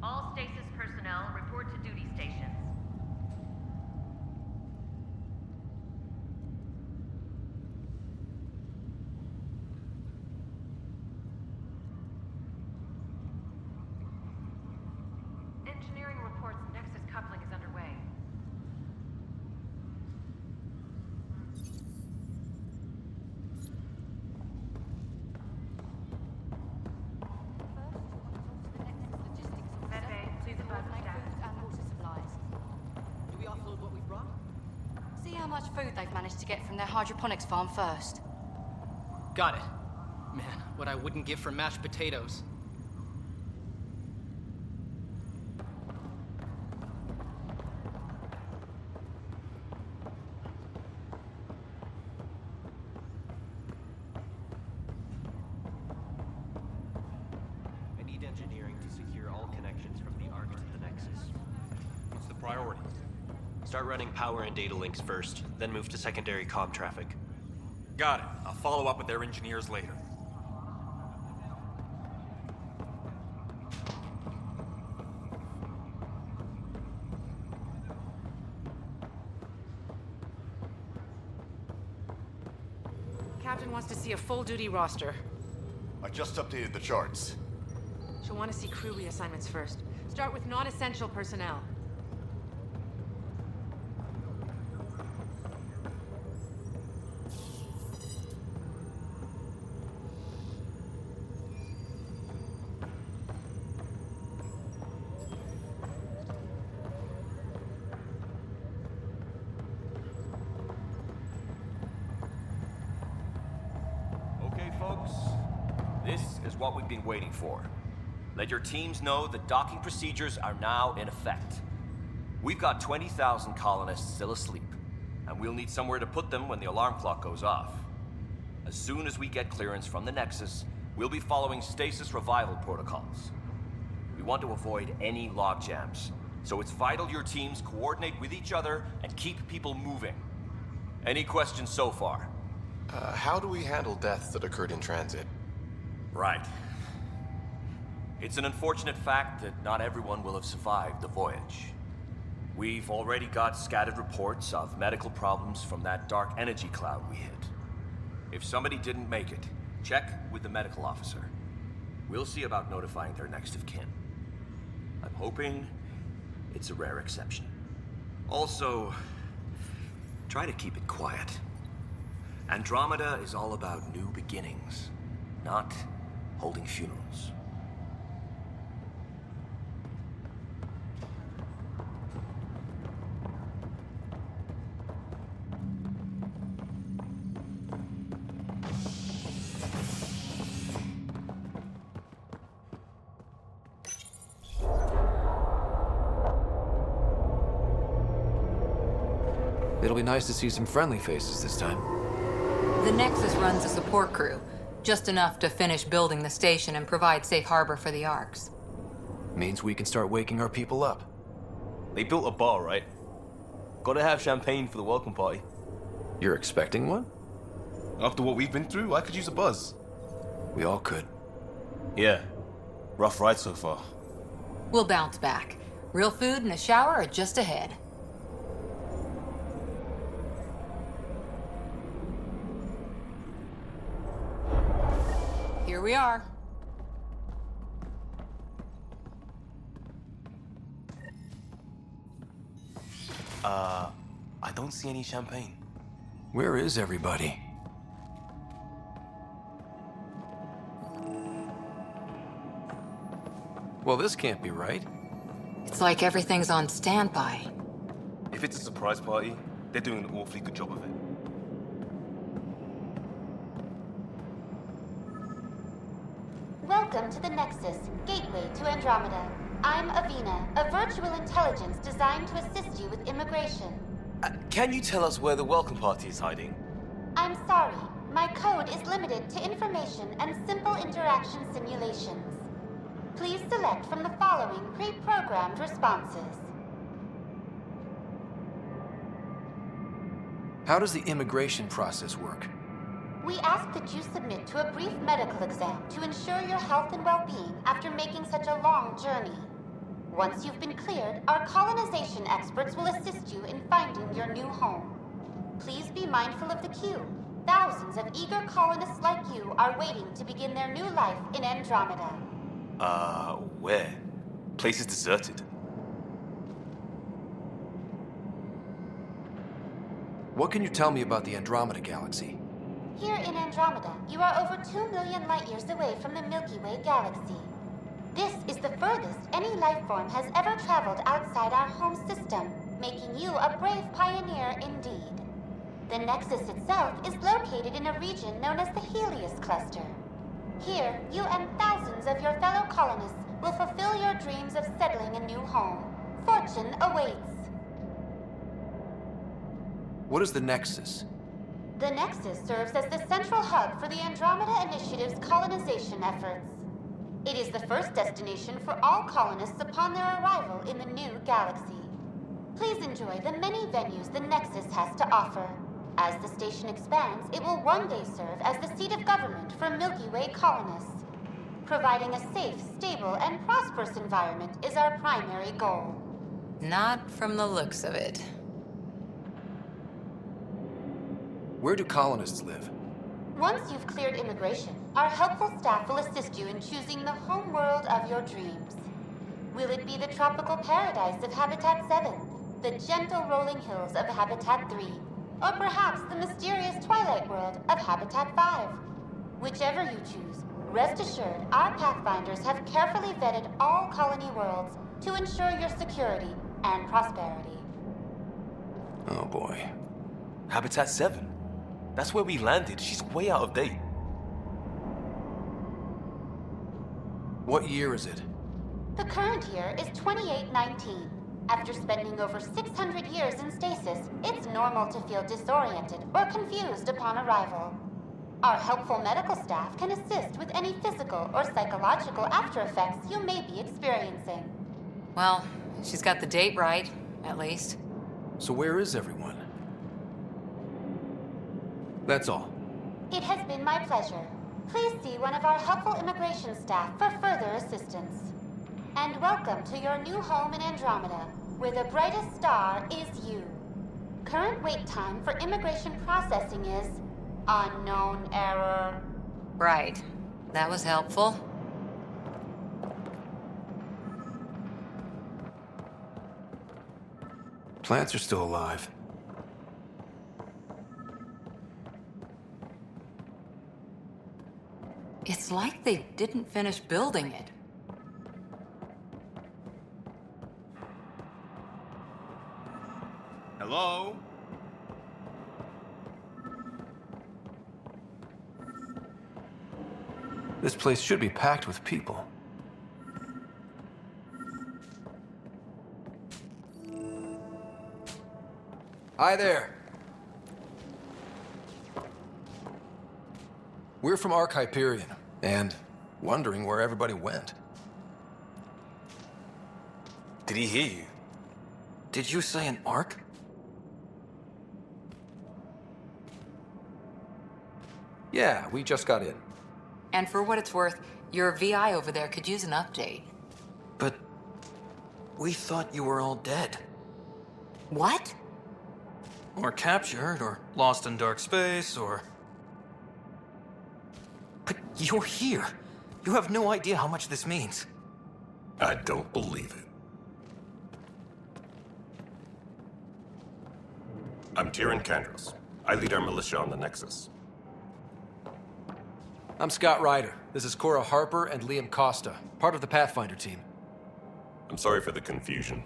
All stasis personnel report to duty stations. Engineering reports Nexus coupling is underway. See how much food they've managed to get from their hydroponics farm first. Got it. Man, what I wouldn't give for mashed potatoes. I need engineering to secure all connections from the Ark to the Nexus. What's the priority? Start running power and data links first, then move to secondary comm traffic. Got it. I'll follow up with their engineers later. Captain wants to see a full-duty roster. I just updated the charts. She'll want to see crew reassignments first. Start with non-essential personnel. Okay, folks. This is what we've been waiting for. Let your teams know that docking procedures are now in effect. We've got 20,000 colonists still asleep, and we'll need somewhere to put them when the alarm clock goes off. As soon as we get clearance from the Nexus, we'll be following stasis revival protocols. We want to avoid any logjams, so it's vital your teams coordinate with each other and keep people moving. Any questions so far? How do we handle deaths that occurred in transit? Right. It's an unfortunate fact that not everyone will have survived the voyage. We've already got scattered reports of medical problems from that dark energy cloud we hit. If somebody didn't make it, check with the medical officer. We'll see about notifying their next of kin. I'm hoping it's a rare exception. Also, try to keep it quiet. Andromeda is all about new beginnings, not holding funerals. It'll be nice to see some friendly faces this time. The Nexus runs a support crew, just enough to finish building the station and provide safe harbor for the Arks. Means we can start waking our people up. They built a bar, right? Gotta have champagne for the welcome party. You're expecting one? After what we've been through, I could use a buzz. We all could. Yeah. Rough ride so far. We'll bounce back. Real food and a shower are just ahead. Here we are. I don't see any champagne. Where is everybody? Well, this can't be right. It's like everything's on standby. If it's a surprise party, they're doing an awfully good job of it. Welcome to the Nexus, gateway to Andromeda. I'm Avina, a virtual intelligence designed to assist you with immigration. Can you tell us where the welcome party is hiding? I'm sorry, my code is limited to information and simple interaction simulations. Please select from the following pre-programmed responses. How does the immigration process work? We ask that you submit to a brief medical exam to ensure your health and well-being after making such a long journey. Once you've been cleared, our colonization experts will assist you in finding your new home. Please be mindful of the queue. Thousands of eager colonists like you are waiting to begin their new life in Andromeda. Where? Place is deserted. What can you tell me about the Andromeda galaxy? Here in Andromeda, you are over 2 million light years away from the Milky Way galaxy. This is the furthest any life form has ever traveled outside our home system, making you a brave pioneer indeed. The Nexus itself is located in a region known as the Helios Cluster. Here, you and thousands of your fellow colonists will fulfill your dreams of settling a new home. Fortune awaits. What is the Nexus? The Nexus serves as the central hub for the Andromeda Initiative's colonization efforts. It is the first destination for all colonists upon their arrival in the new galaxy. Please enjoy the many venues the Nexus has to offer. As the station expands, it will one day serve as the seat of government for Milky Way colonists. Providing a safe, stable, and prosperous environment is our primary goal. Not from the looks of it. Where do colonists live? Once you've cleared immigration, our helpful staff will assist you in choosing the home world of your dreams. Will it be the tropical paradise of Habitat 7, the gentle rolling hills of Habitat 3, or perhaps the mysterious twilight world of Habitat 5? Whichever you choose, rest assured our Pathfinders have carefully vetted all colony worlds to ensure your security and prosperity. Oh boy. Habitat 7. That's where we landed. She's way out of date. What year is it? The current year is 2819. After spending over 600 years in stasis, it's normal to feel disoriented or confused upon arrival. Our helpful medical staff can assist with any physical or psychological after effects you may be experiencing. Well, she's got the date right, at least. So where is everyone? That's all. It has been my pleasure. Please see one of our helpful immigration staff for further assistance. And welcome to your new home in Andromeda, where the brightest star is you. Current wait time for immigration processing is unknown error. Right. That was helpful. Plants are still alive. It's like they didn't finish building it. Hello? This place should be packed with people. Hi there. We're from Ark Hyperion, and wondering where everybody went. Did he hear you? Did you say an Ark? Yeah, we just got in. And for what it's worth, your VI over there could use an update. But we thought you were all dead. What? Or captured, or lost in dark space, or... But you're here. You have no idea how much this means. I don't believe it. I'm Tyrion Kandros. I lead our militia on the Nexus. I'm Scott Ryder. This is Cora Harper and Liam Costa, part of the Pathfinder team. I'm sorry for the confusion.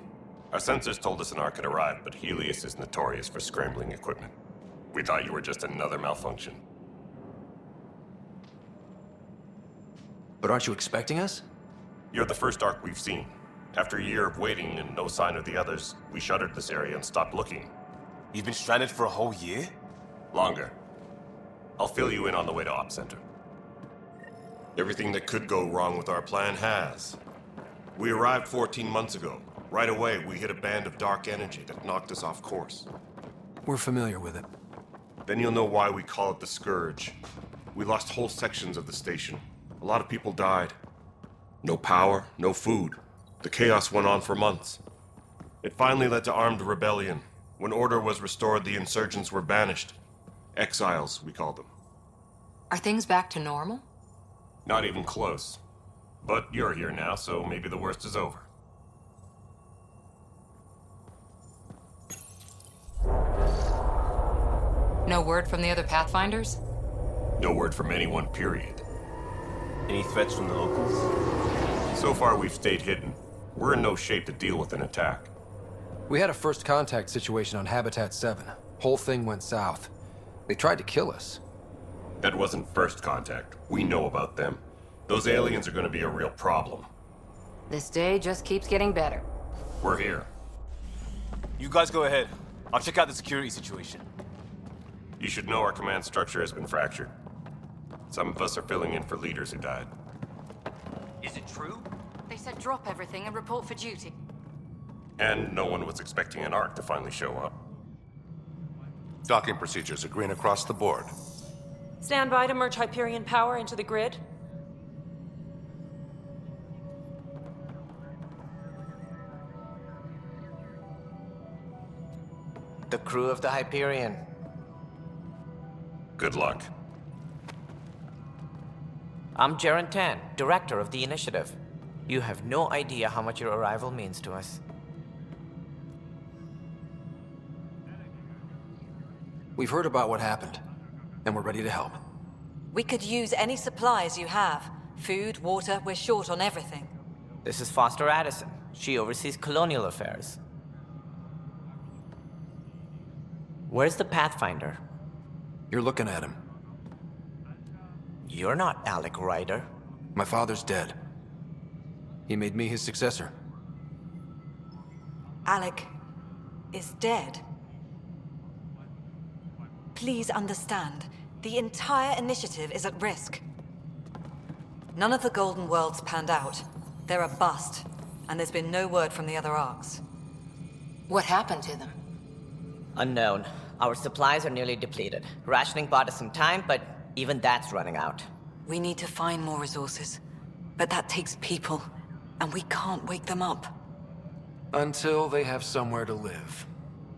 Our sensors told us an Ark had arrived, but Helios is notorious for scrambling equipment. We thought you were just another malfunction. But aren't you expecting us? You're the first Ark we've seen. After a year of waiting and no sign of the others, we shuttered this area and stopped looking. You've been stranded for a whole year? Longer. I'll fill you in on the way to Op Center. Everything that could go wrong with our plan has. We arrived 14 months ago. Right away, we hit a band of dark energy that knocked us off course. We're familiar with it. Then you'll know why we call it the Scourge. We lost whole sections of the station. A lot of people died. No power, no food. The chaos went on for months. It finally led to armed rebellion. When order was restored, the insurgents were banished. Exiles, we called them. Are things back to normal? Not even close. But you're here now, so maybe the worst is over. No word from the other Pathfinders? No word from anyone, period. Any threats from the locals? So far, we've stayed hidden. We're in no shape to deal with an attack. We had a first contact situation on Habitat 7. Whole thing went south. They tried to kill us. That wasn't first contact. We know about them. Those aliens are gonna be a real problem. This day just keeps getting better. We're here. You guys go ahead. I'll check out the security situation. You should know our command structure has been fractured. Some of us are filling in for leaders who died. Is it true? They said drop everything and report for duty. And no one was expecting an Ark to finally show up. Docking procedures are green across the board. Stand by to merge Hyperion power into the grid. The crew of the Hyperion. Good luck. I'm Jaren Tan, director of the initiative. You have no idea how much your arrival means to us. We've heard about what happened, and we're ready to help. We could use any supplies you have. Food, water, we're short on everything. This is Foster Addison. She oversees colonial affairs. Where's the Pathfinder? You're looking at him. You're not Alec Ryder. My father's dead. He made me his successor. Alec is dead. Please understand, the entire initiative is at risk. None of the Golden Worlds panned out. They're a bust, and there's been no word from the other arcs. What happened to them? Unknown. Our supplies are nearly depleted. Rationing bought us some time, but even that's running out. We need to find more resources, but that takes people, and we can't wake them up. Until they have somewhere to live.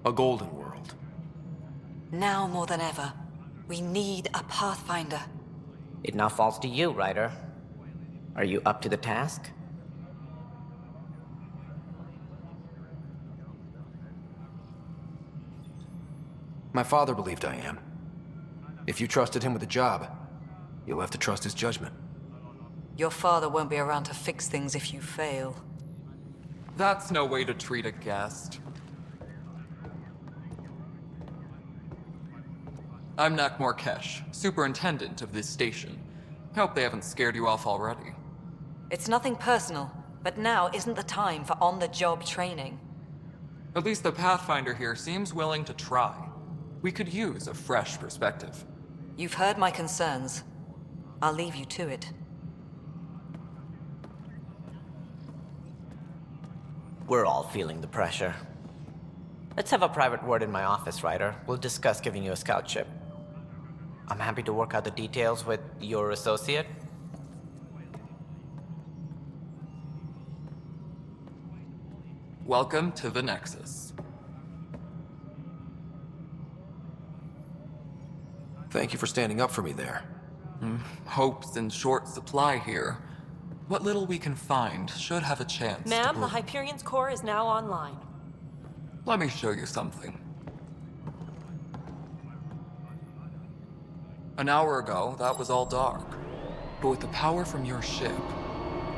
A golden world. Now more than ever, we need a Pathfinder. It now falls to you, Ryder. Are you up to the task? My father believed I am. If you trusted him with a job, you'll have to trust his judgment. Your father won't be around to fix things if you fail. That's no way to treat a guest. I'm Nak Morkesh, superintendent of this station. Hope they haven't scared you off already. It's nothing personal, but now isn't the time for on-the-job training. At least the Pathfinder here seems willing to try. We could use a fresh perspective. You've heard my concerns. I'll leave you to it. We're all feeling the pressure. Let's have a private word in my office, Ryder. We'll discuss giving you a scout ship. I'm happy to work out the details with your associate. Welcome to the Nexus. Thank you for standing up for me there. Hope's in short supply here. What little we can find should have a chance. Ma'am, the Hyperion's core is now online. Let me show you something. An hour ago, that was all dark. But with the power from your ship,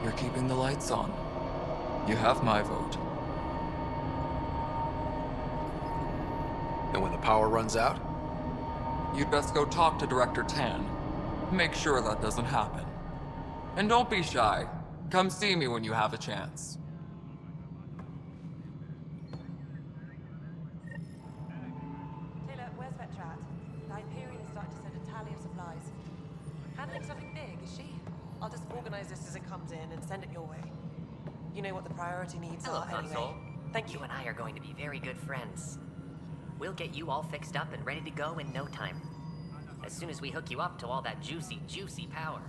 you're keeping the lights on. You have my vote. And when the power runs out? You'd best go talk to Director Tan. Make sure that doesn't happen. And don't be shy. Come see me when you have a chance. Taylor, where's Vetrat? The Hyperion is starting to send a tally of supplies. Handling something big, is she? I'll just organize this as it comes in and send it your way. You know what the priority needs Hello, are anyway. Console. Thank you. You and I are going to be very good friends. We'll get you all fixed up and ready to go in no time. As soon as we hook you up to all that juicy, juicy power.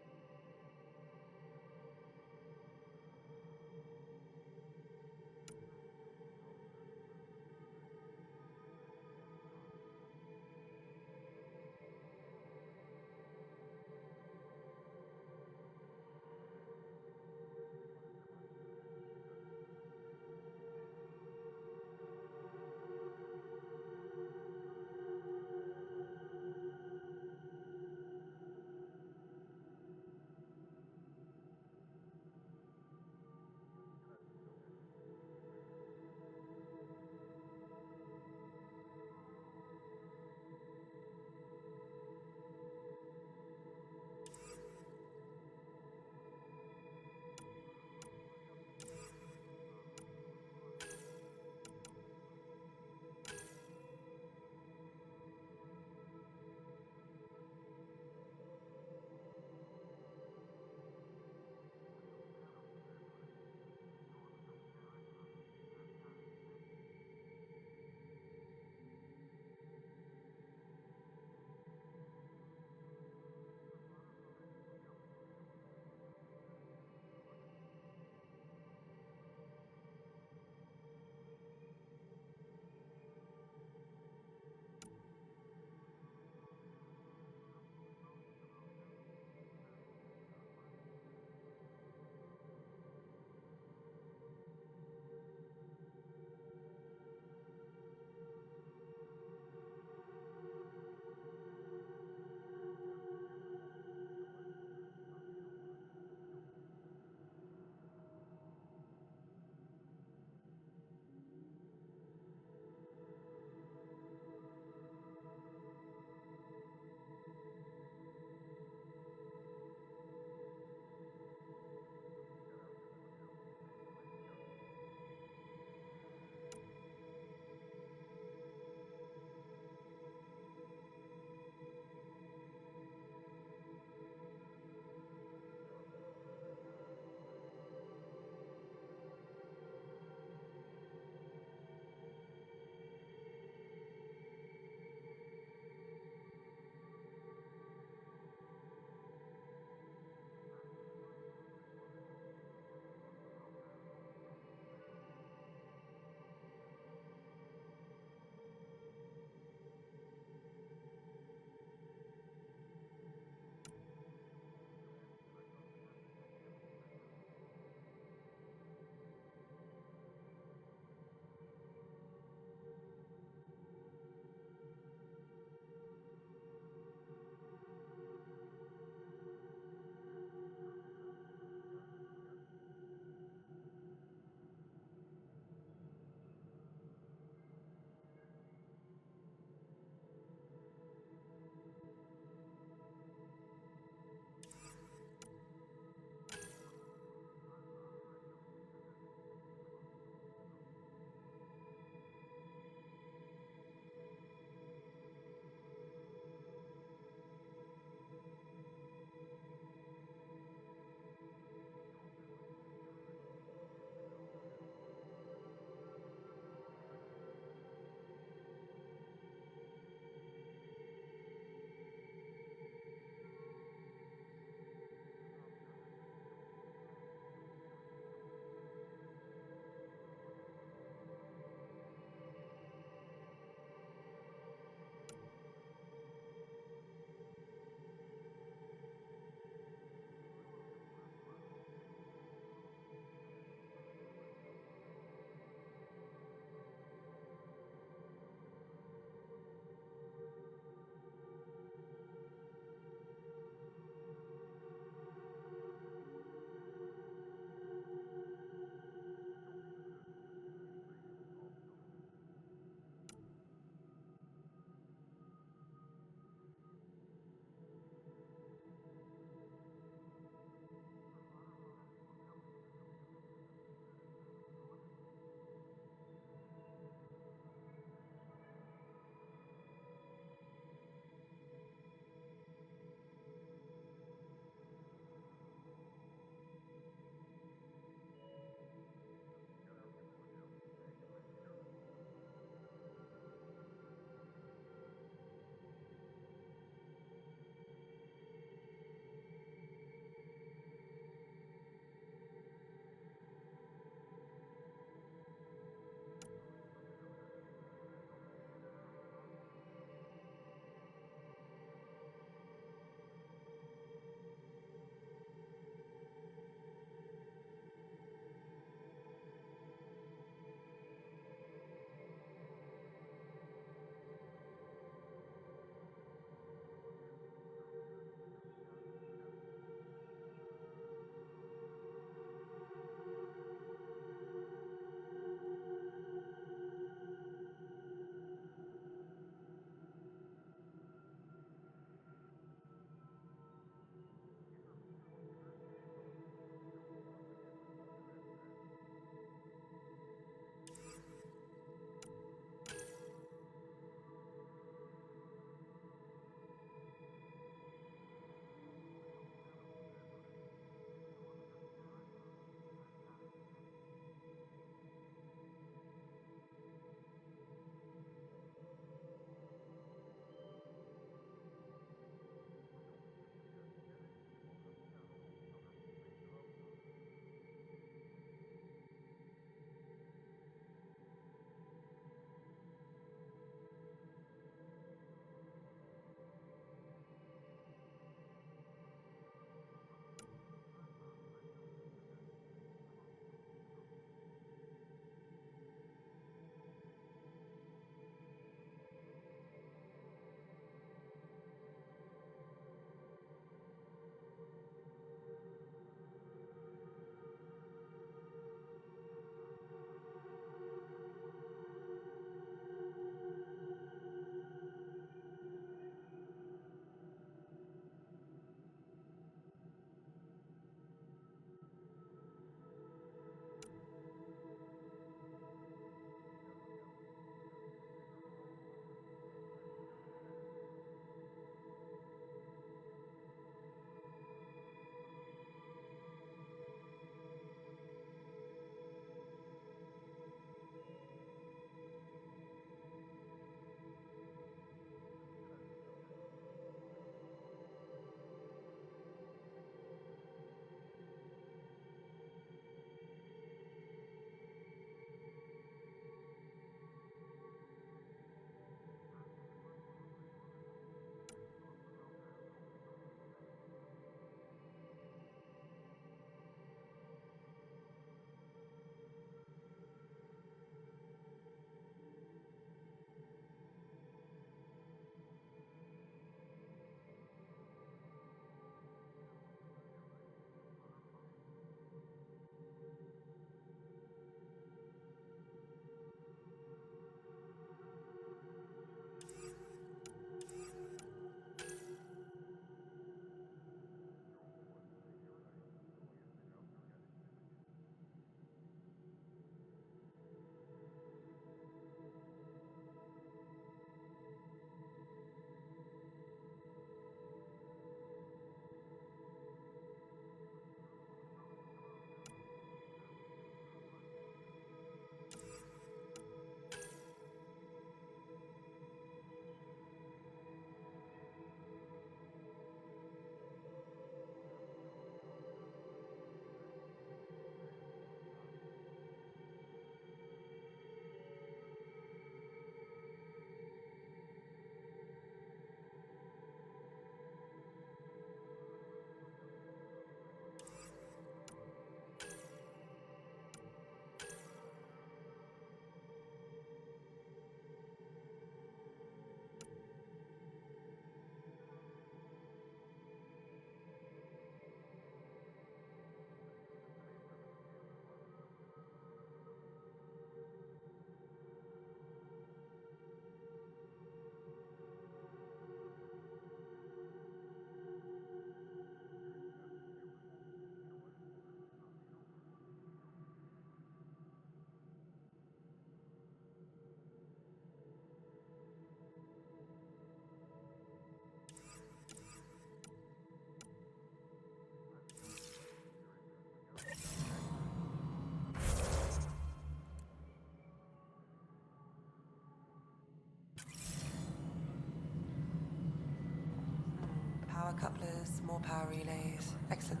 Power couplers, more power relays. Excellent.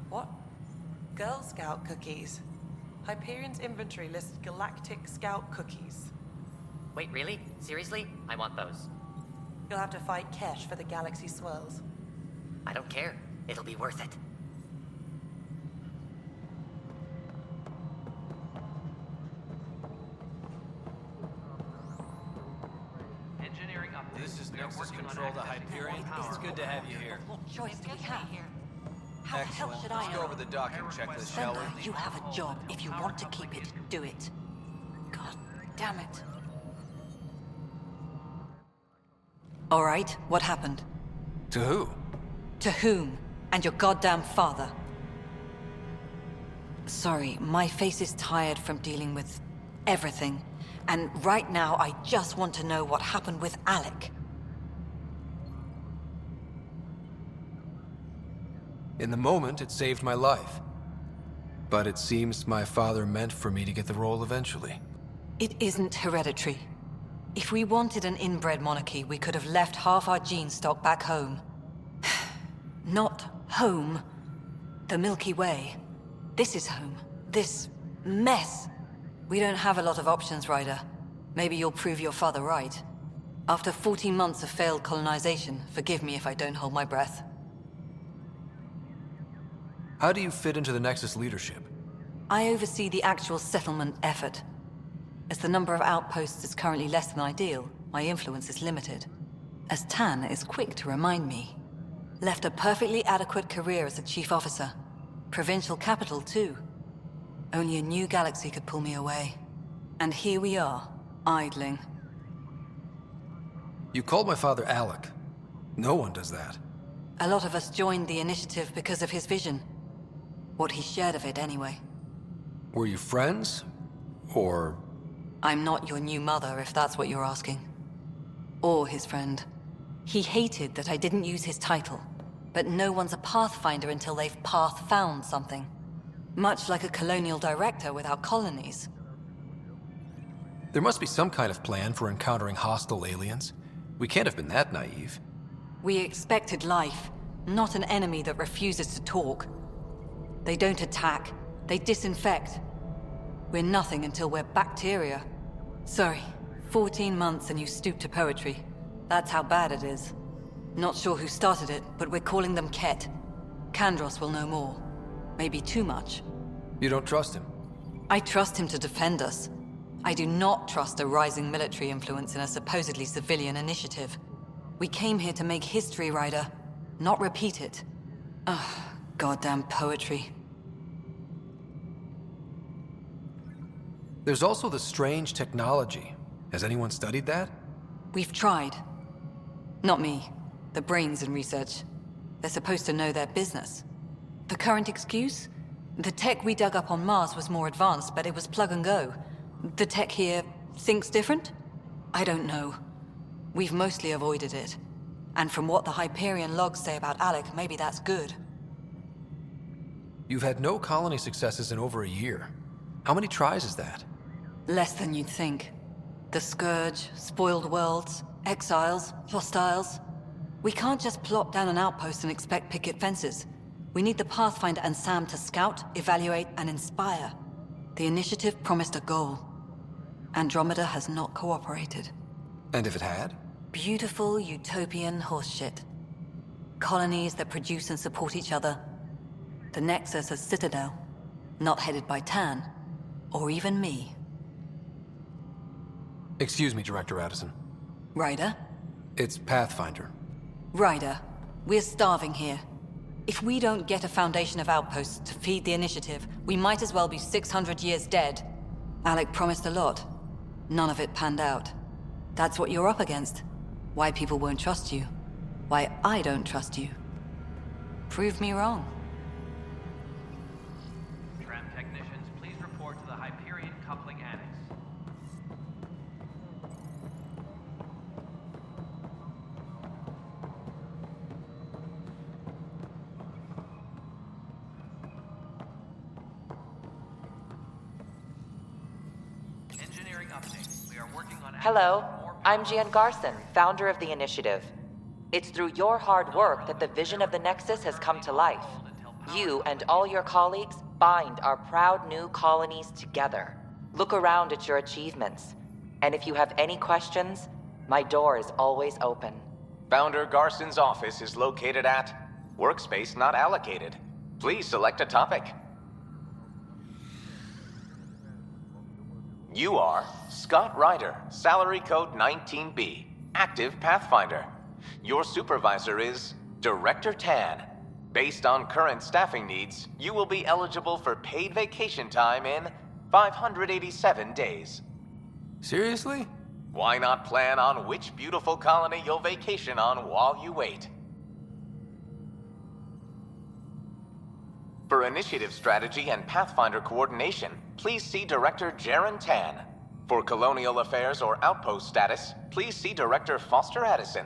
What? Girl Scout cookies. Hyperion's inventory lists Galactic Scout cookies. Wait, really? Seriously? I want those. You'll have to fight Kesh for the galaxy swirls. I don't care. It'll be worth it. Engineering update. This is Nexus Control to Hyperion. It's good to have you here. What choice do we have? How the hell should I Let's go know? over the docking checklist, shall Sender, we? you have a job. If you want to keep it, do it. God damn it. All right, what happened? To who? To whom? And your goddamn father. Sorry, my face is tired from dealing with everything. And right now, I just want to know what happened with Alec. In the moment, it saved my life. But it seems my father meant for me to get the role eventually. It isn't hereditary. If we wanted an inbred monarchy, we could have left half our gene stock back home. Not home. The Milky Way. This is home. This mess. We don't have a lot of options, Ryder. Maybe you'll prove your father right. After 14 months of failed colonization, forgive me if I don't hold my breath. How do you fit into the Nexus leadership? I oversee the actual settlement effort. As the number of outposts is currently less than ideal, my influence is limited. As Tan is quick to remind me. Left a perfectly adequate career as a chief officer. Provincial capital, too. Only a new galaxy could pull me away. And here we are, idling. You called my father Alec. No one does that. A lot of us joined the initiative because of his vision. What he shared of it, anyway. Were you friends? Or... I'm not your new mother, if that's what you're asking. Or his friend. He hated that I didn't use his title. But no one's a pathfinder until they've path-found something. Much like a colonial director without colonies. There must be some kind of plan for encountering hostile aliens. We can't have been that naive. We expected life, not an enemy that refuses to talk. They don't attack, they disinfect. We're nothing until we're bacteria. Sorry, 14 months and you stoop to poetry. That's how bad it is. Not sure who started it, but we're calling them Ket. Kandros will know more. Maybe too much. You don't trust him? I trust him to defend us. I do not trust a rising military influence in a supposedly civilian initiative. We came here to make history, Ryder, not repeat it. Ugh, goddamn poetry. There's also the strange technology. Has anyone studied that? We've tried. Not me. The brains in research. They're supposed to know their business. The current excuse? The tech we dug up on Mars was more advanced, but it was plug and go. The tech here thinks different? I don't know. We've mostly avoided it. And from what the Hyperion logs say about Alec, maybe that's good. You've had no colony successes in over a year. How many tries is that? Less than you'd think. The Scourge, spoiled worlds, exiles, hostiles. We can't just plop down an outpost and expect picket fences. We need the Pathfinder and Sam to scout, evaluate, and inspire. The initiative promised a goal. Andromeda has not cooperated. And if it had? Beautiful utopian horseshit. Colonies that produce and support each other. The Nexus as Citadel. Not headed by Tan. Or even me. Excuse me, Director Addison. Ryder? It's Pathfinder. Ryder, we're starving here. If we don't get a foundation of outposts to feed the initiative, we might as well be 600 years dead. Alec promised a lot. None of it panned out. That's what you're up against. Why people won't trust you. Why I don't trust you. Prove me wrong. Tram technicians, please report to the Hyperion coupling annex. Engineering update. We are working on... Hello, I'm Jan Garson, founder of the initiative. It's through your hard work that the vision of the Nexus has come to life. You and all your colleagues bind our proud new colonies together. Look around at your achievements. And if you have any questions, my door is always open. Founder Garson's office is located at Workspace Not Allocated. Please select a topic. You are Scott Ryder, salary code 19B, active Pathfinder. Your supervisor is Director Tan. Based on current staffing needs, you will be eligible for paid vacation time in 587 days. Seriously? Why not plan on which beautiful colony you'll vacation on while you wait? For initiative strategy and Pathfinder coordination, please see Director Jaren Tan. For colonial affairs or outpost status, please see Director Foster Addison.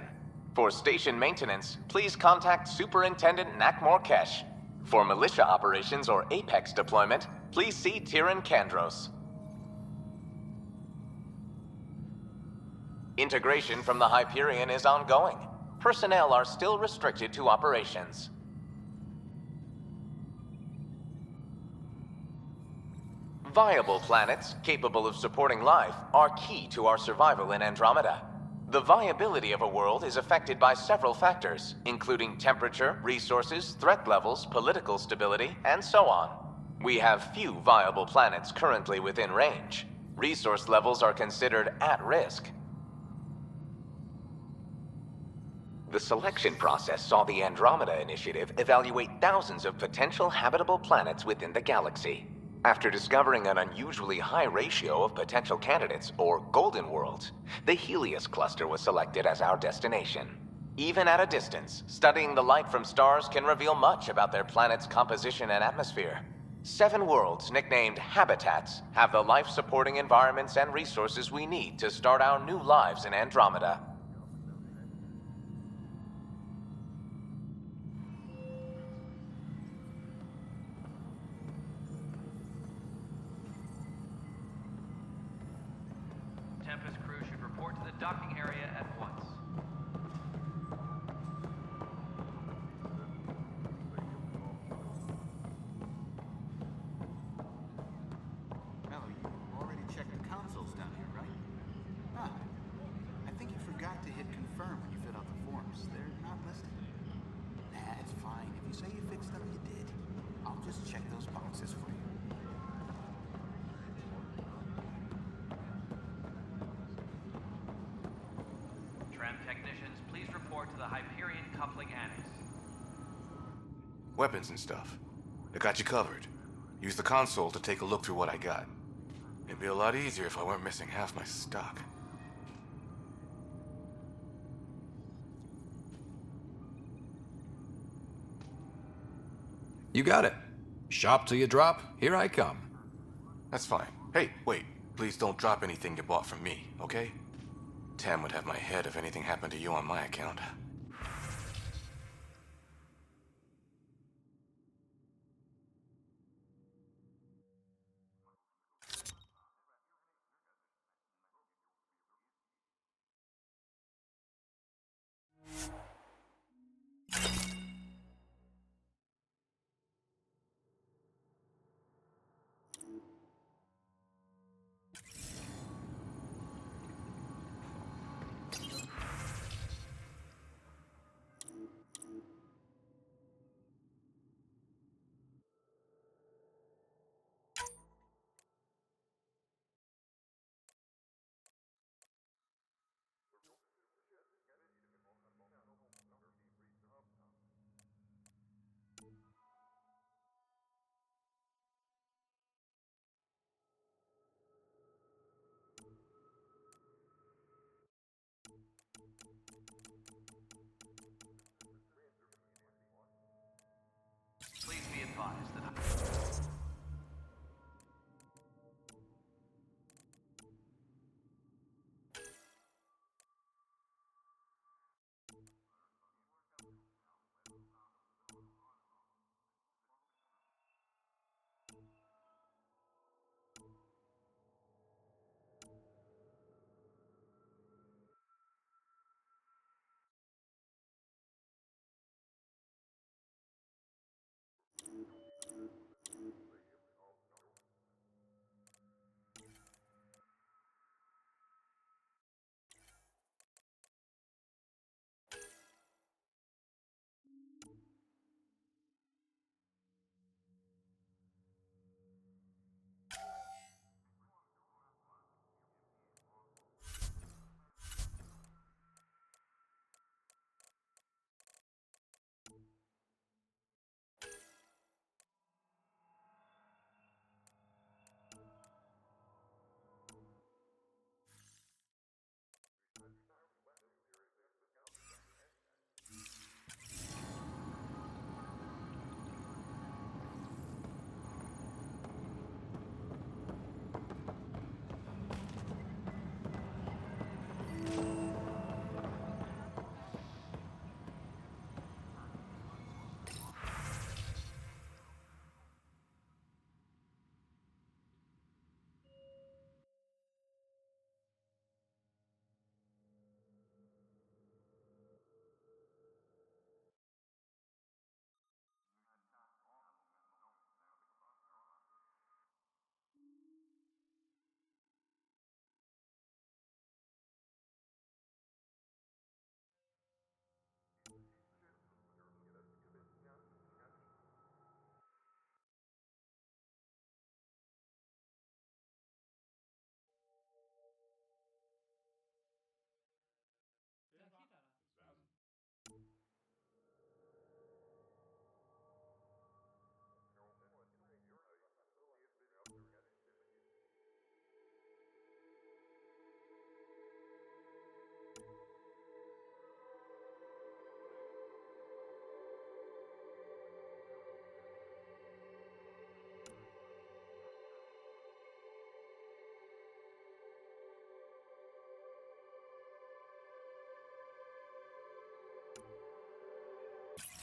For station maintenance, please contact Superintendent Nakmor Kesh. For militia operations or Apex deployment, please see Tyran Kandros. Integration from the Hyperion is ongoing. Personnel are still restricted to operations. Viable planets capable of supporting life are key to our survival in Andromeda. The viability of a world is affected by several factors, including temperature, resources, threat levels, political stability, and so on. We have few viable planets currently within range. Resource levels are considered at risk. The selection process saw the Andromeda Initiative evaluate thousands of potential habitable planets within the galaxy. After discovering an unusually high ratio of potential candidates, or golden worlds, the Helios cluster was selected as our destination. Even at a distance, studying the light from stars can reveal much about their planet's composition and atmosphere. 7 worlds, nicknamed habitats, have the life-supporting environments and resources we need to start our new lives in Andromeda. Tempest crew should report to the docking area at once. Mello, you already checked the consoles down here, right? Ah, I think you forgot to hit confirm when you filled out the forms. They're not listed. Nah, it's fine. If you say you fixed them, you did. I'll just check those boxes for you. Tram technicians, please report to the Hyperion coupling annex. Weapons and stuff. I got you covered. Use the console to take a look through what I got. It'd be a lot easier if I weren't missing half my stock. You got it. Shop till you drop, here I come. That's fine. Hey, wait. Please don't drop anything you bought from me, okay? Tam would have my head if anything happened to you on my account.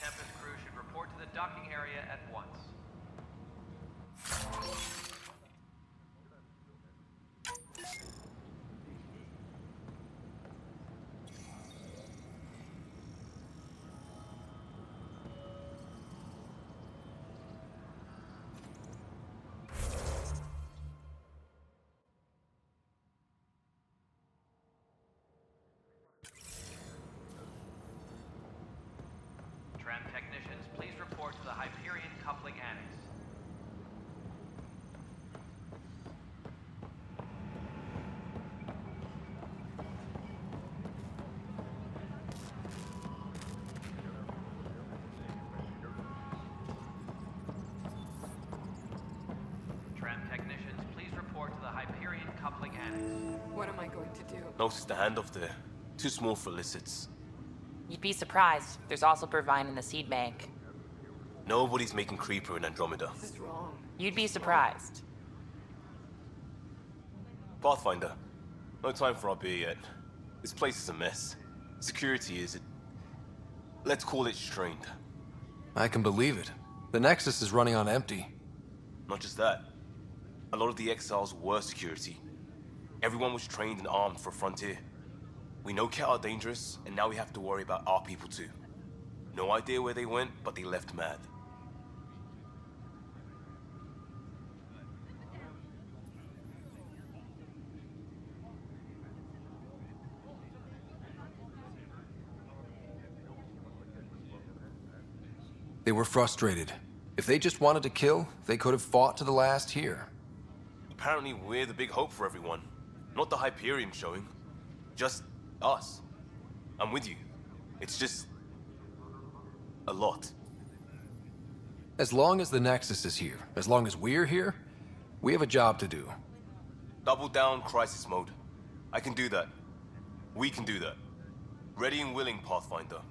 Tempest crew should report to the docking area at once. Tram technicians, please report to the Hyperion Coupling Annex. Tram technicians, please report to the Hyperion Coupling Annex. What am I going to do? Notice the handoff there. Too small for lizards. You'd be surprised. There's also Purvine in the seed bank. Nobody's making Creeper in Andromeda. This is wrong. You'd be surprised. Pathfinder, no time for our beer yet. This place is a mess. Security is... let's call it strained. I can believe it. The Nexus is running on empty. Not just that. A lot of the exiles were security. Everyone was trained and armed for Frontier. We know Ket are dangerous, and now we have to worry about our people too. No idea where they went, but they left mad. They were frustrated. If they just wanted to kill, they could have fought to the last here. Apparently we're the big hope for everyone. Not the Hyperion showing. Just us. I'm with you. It's just... a lot. As long as the Nexus is here, as long as we're here, we have a job to do. Double down crisis mode. I can do that. We can do that. Ready and willing, Pathfinder.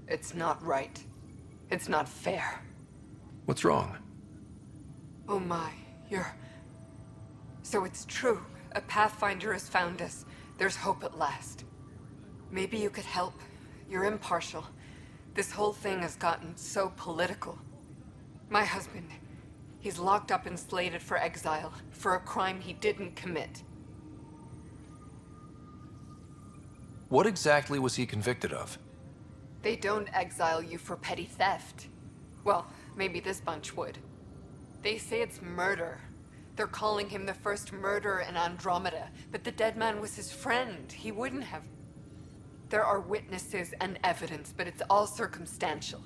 It's not right. It's not fair. What's wrong? Oh my, you're... So it's true. A Pathfinder has found us. There's hope at last. Maybe you could help. You're impartial. This whole thing has gotten so political. My husband, he's locked up and slated for exile for a crime he didn't commit. What exactly was he convicted of? They don't exile you for petty theft. Well, maybe this bunch would. They say it's murder. They're calling him the first murderer in Andromeda, but the dead man was his friend. He wouldn't have... There are witnesses and evidence, but it's all circumstantial.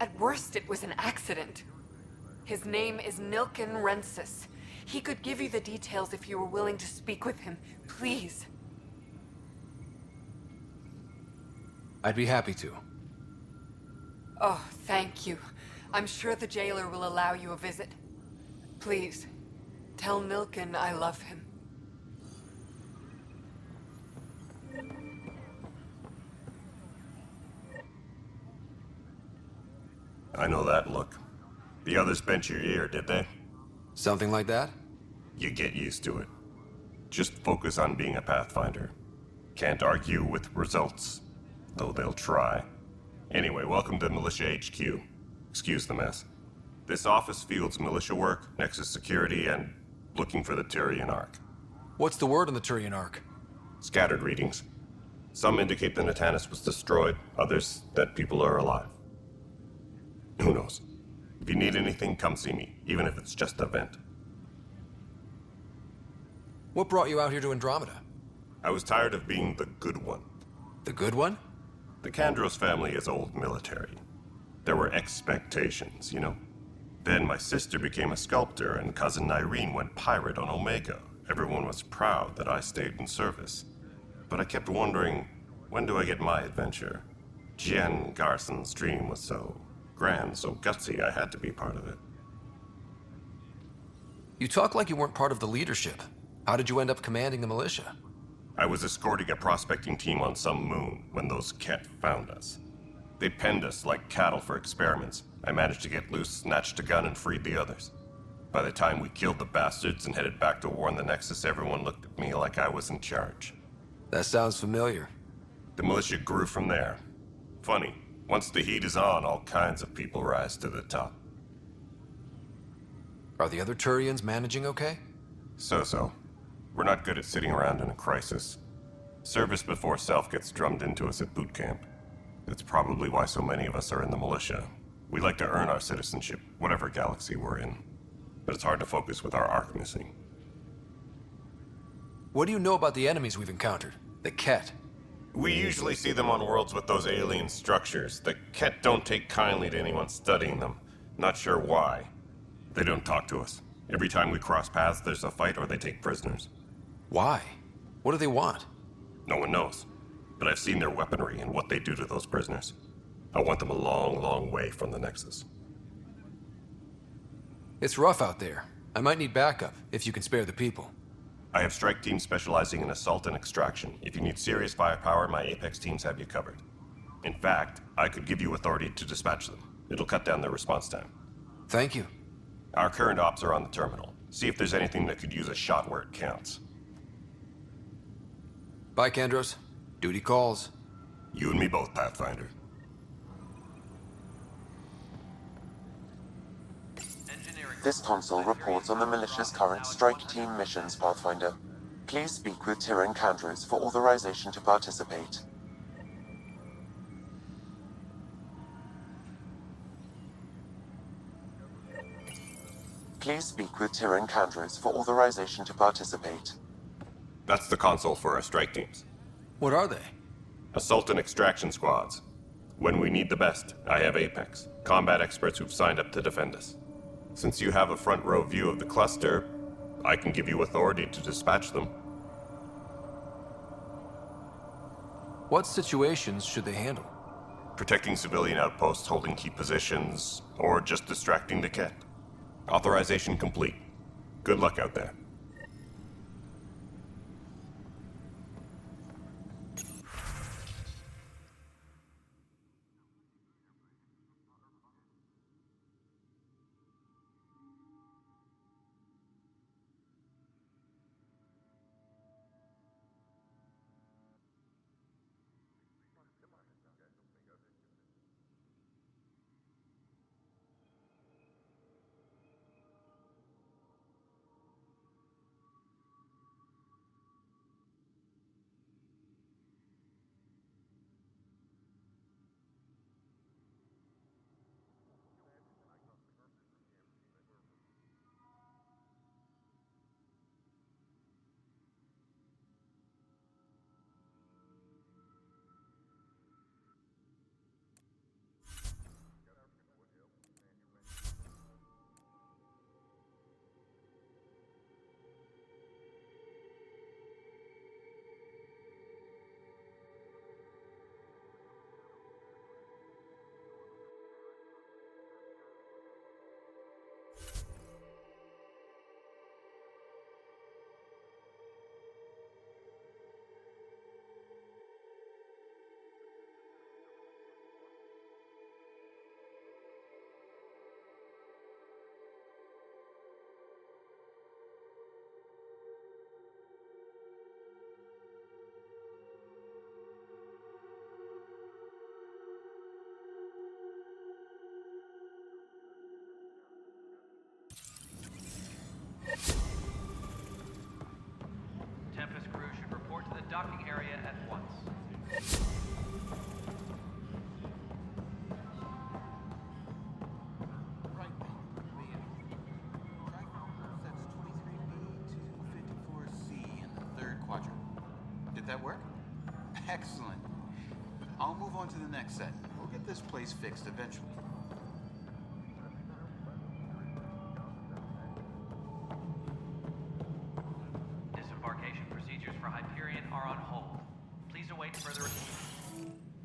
At worst, it was an accident. His name is Nilken Rensis. He could give you the details if you were willing to speak with him. Please. I'd be happy to. Oh, thank you. I'm sure the jailer will allow you a visit. Please, tell Nilken I love him. I know that look. The others bent your ear, did they? Something like that? You get used to it. Just focus on being a Pathfinder. Can't argue with results, though they'll try. Anyway, welcome to Militia HQ. Excuse the mess. This office fields militia work, Nexus security, and looking for the Turian Ark. What's the word on the Turian Ark? Scattered readings. Some indicate the Natanus was destroyed, others that people are alive. Who knows? If you need anything, come see me, even if it's just a vent. What brought you out here to Andromeda? I was tired of being the good one. The good one? The Kandros family is old military. There were expectations, you know? Then my sister became a sculptor and cousin Irene went pirate on Omega. Everyone was proud that I stayed in service. But I kept wondering, when do I get my adventure? Jen Garson's dream was so grand, so gutsy, I had to be part of it. You talk like you weren't part of the leadership. How did you end up commanding the militia? I was escorting a prospecting team on some moon when those Ket found us. They penned us like cattle for experiments. I managed to get loose, snatched a gun, and freed the others. By the time we killed the bastards and headed back to warn the Nexus, everyone looked at me like I was in charge. That sounds familiar. The militia grew from there. Funny, once the heat is on, all kinds of people rise to the top. Are the other Turians managing okay? So-so. We're not good at sitting around in a crisis. Service before self gets drummed into us at boot camp. That's probably why so many of us are in the militia. We like to earn our citizenship, whatever galaxy we're in. But it's hard to focus with our arc missing. What do you know about the enemies we've encountered? The Ket? We usually see them on worlds with those alien structures. The Ket don't take kindly to anyone studying them. Not sure why. They don't talk to us. Every time we cross paths, there's a fight or they take prisoners. Why? What do they want? No one knows. But I've seen their weaponry and what they do to those prisoners. I want them a long, long way from the Nexus. It's rough out there. I might need backup, if you can spare the people. I have strike teams specializing in assault and extraction. If you need serious firepower, my Apex teams have you covered. In fact, I could give you authority to dispatch them. It'll cut down their response time. Thank you. Our current ops are on the terminal. See if there's anything that could use a shot where it counts. Bye, Kandros. Duty calls. You and me both, Pathfinder. This console reports on the militia's current strike team missions, Pathfinder. Please speak with Tyrion Kandros for authorization to participate. Please speak with Tyrion Kandros for authorization to participate. That's the console for our strike teams. What are they? Assault and extraction squads. When we need the best, I have Apex, combat experts who've signed up to defend us. Since you have a front row view of the cluster, I can give you authority to dispatch them. What situations should they handle? Protecting civilian outposts, holding key positions, or just distracting the Ket. Authorization complete. Good luck out there. Tempest crew should report to the docking area at once. Right. That's 23B to 54C in the third quadrant. Did that work? Excellent. I'll move on to the next set. We'll get this place fixed eventually. Disembarkation procedures for Hyperion are on hold. Please await further...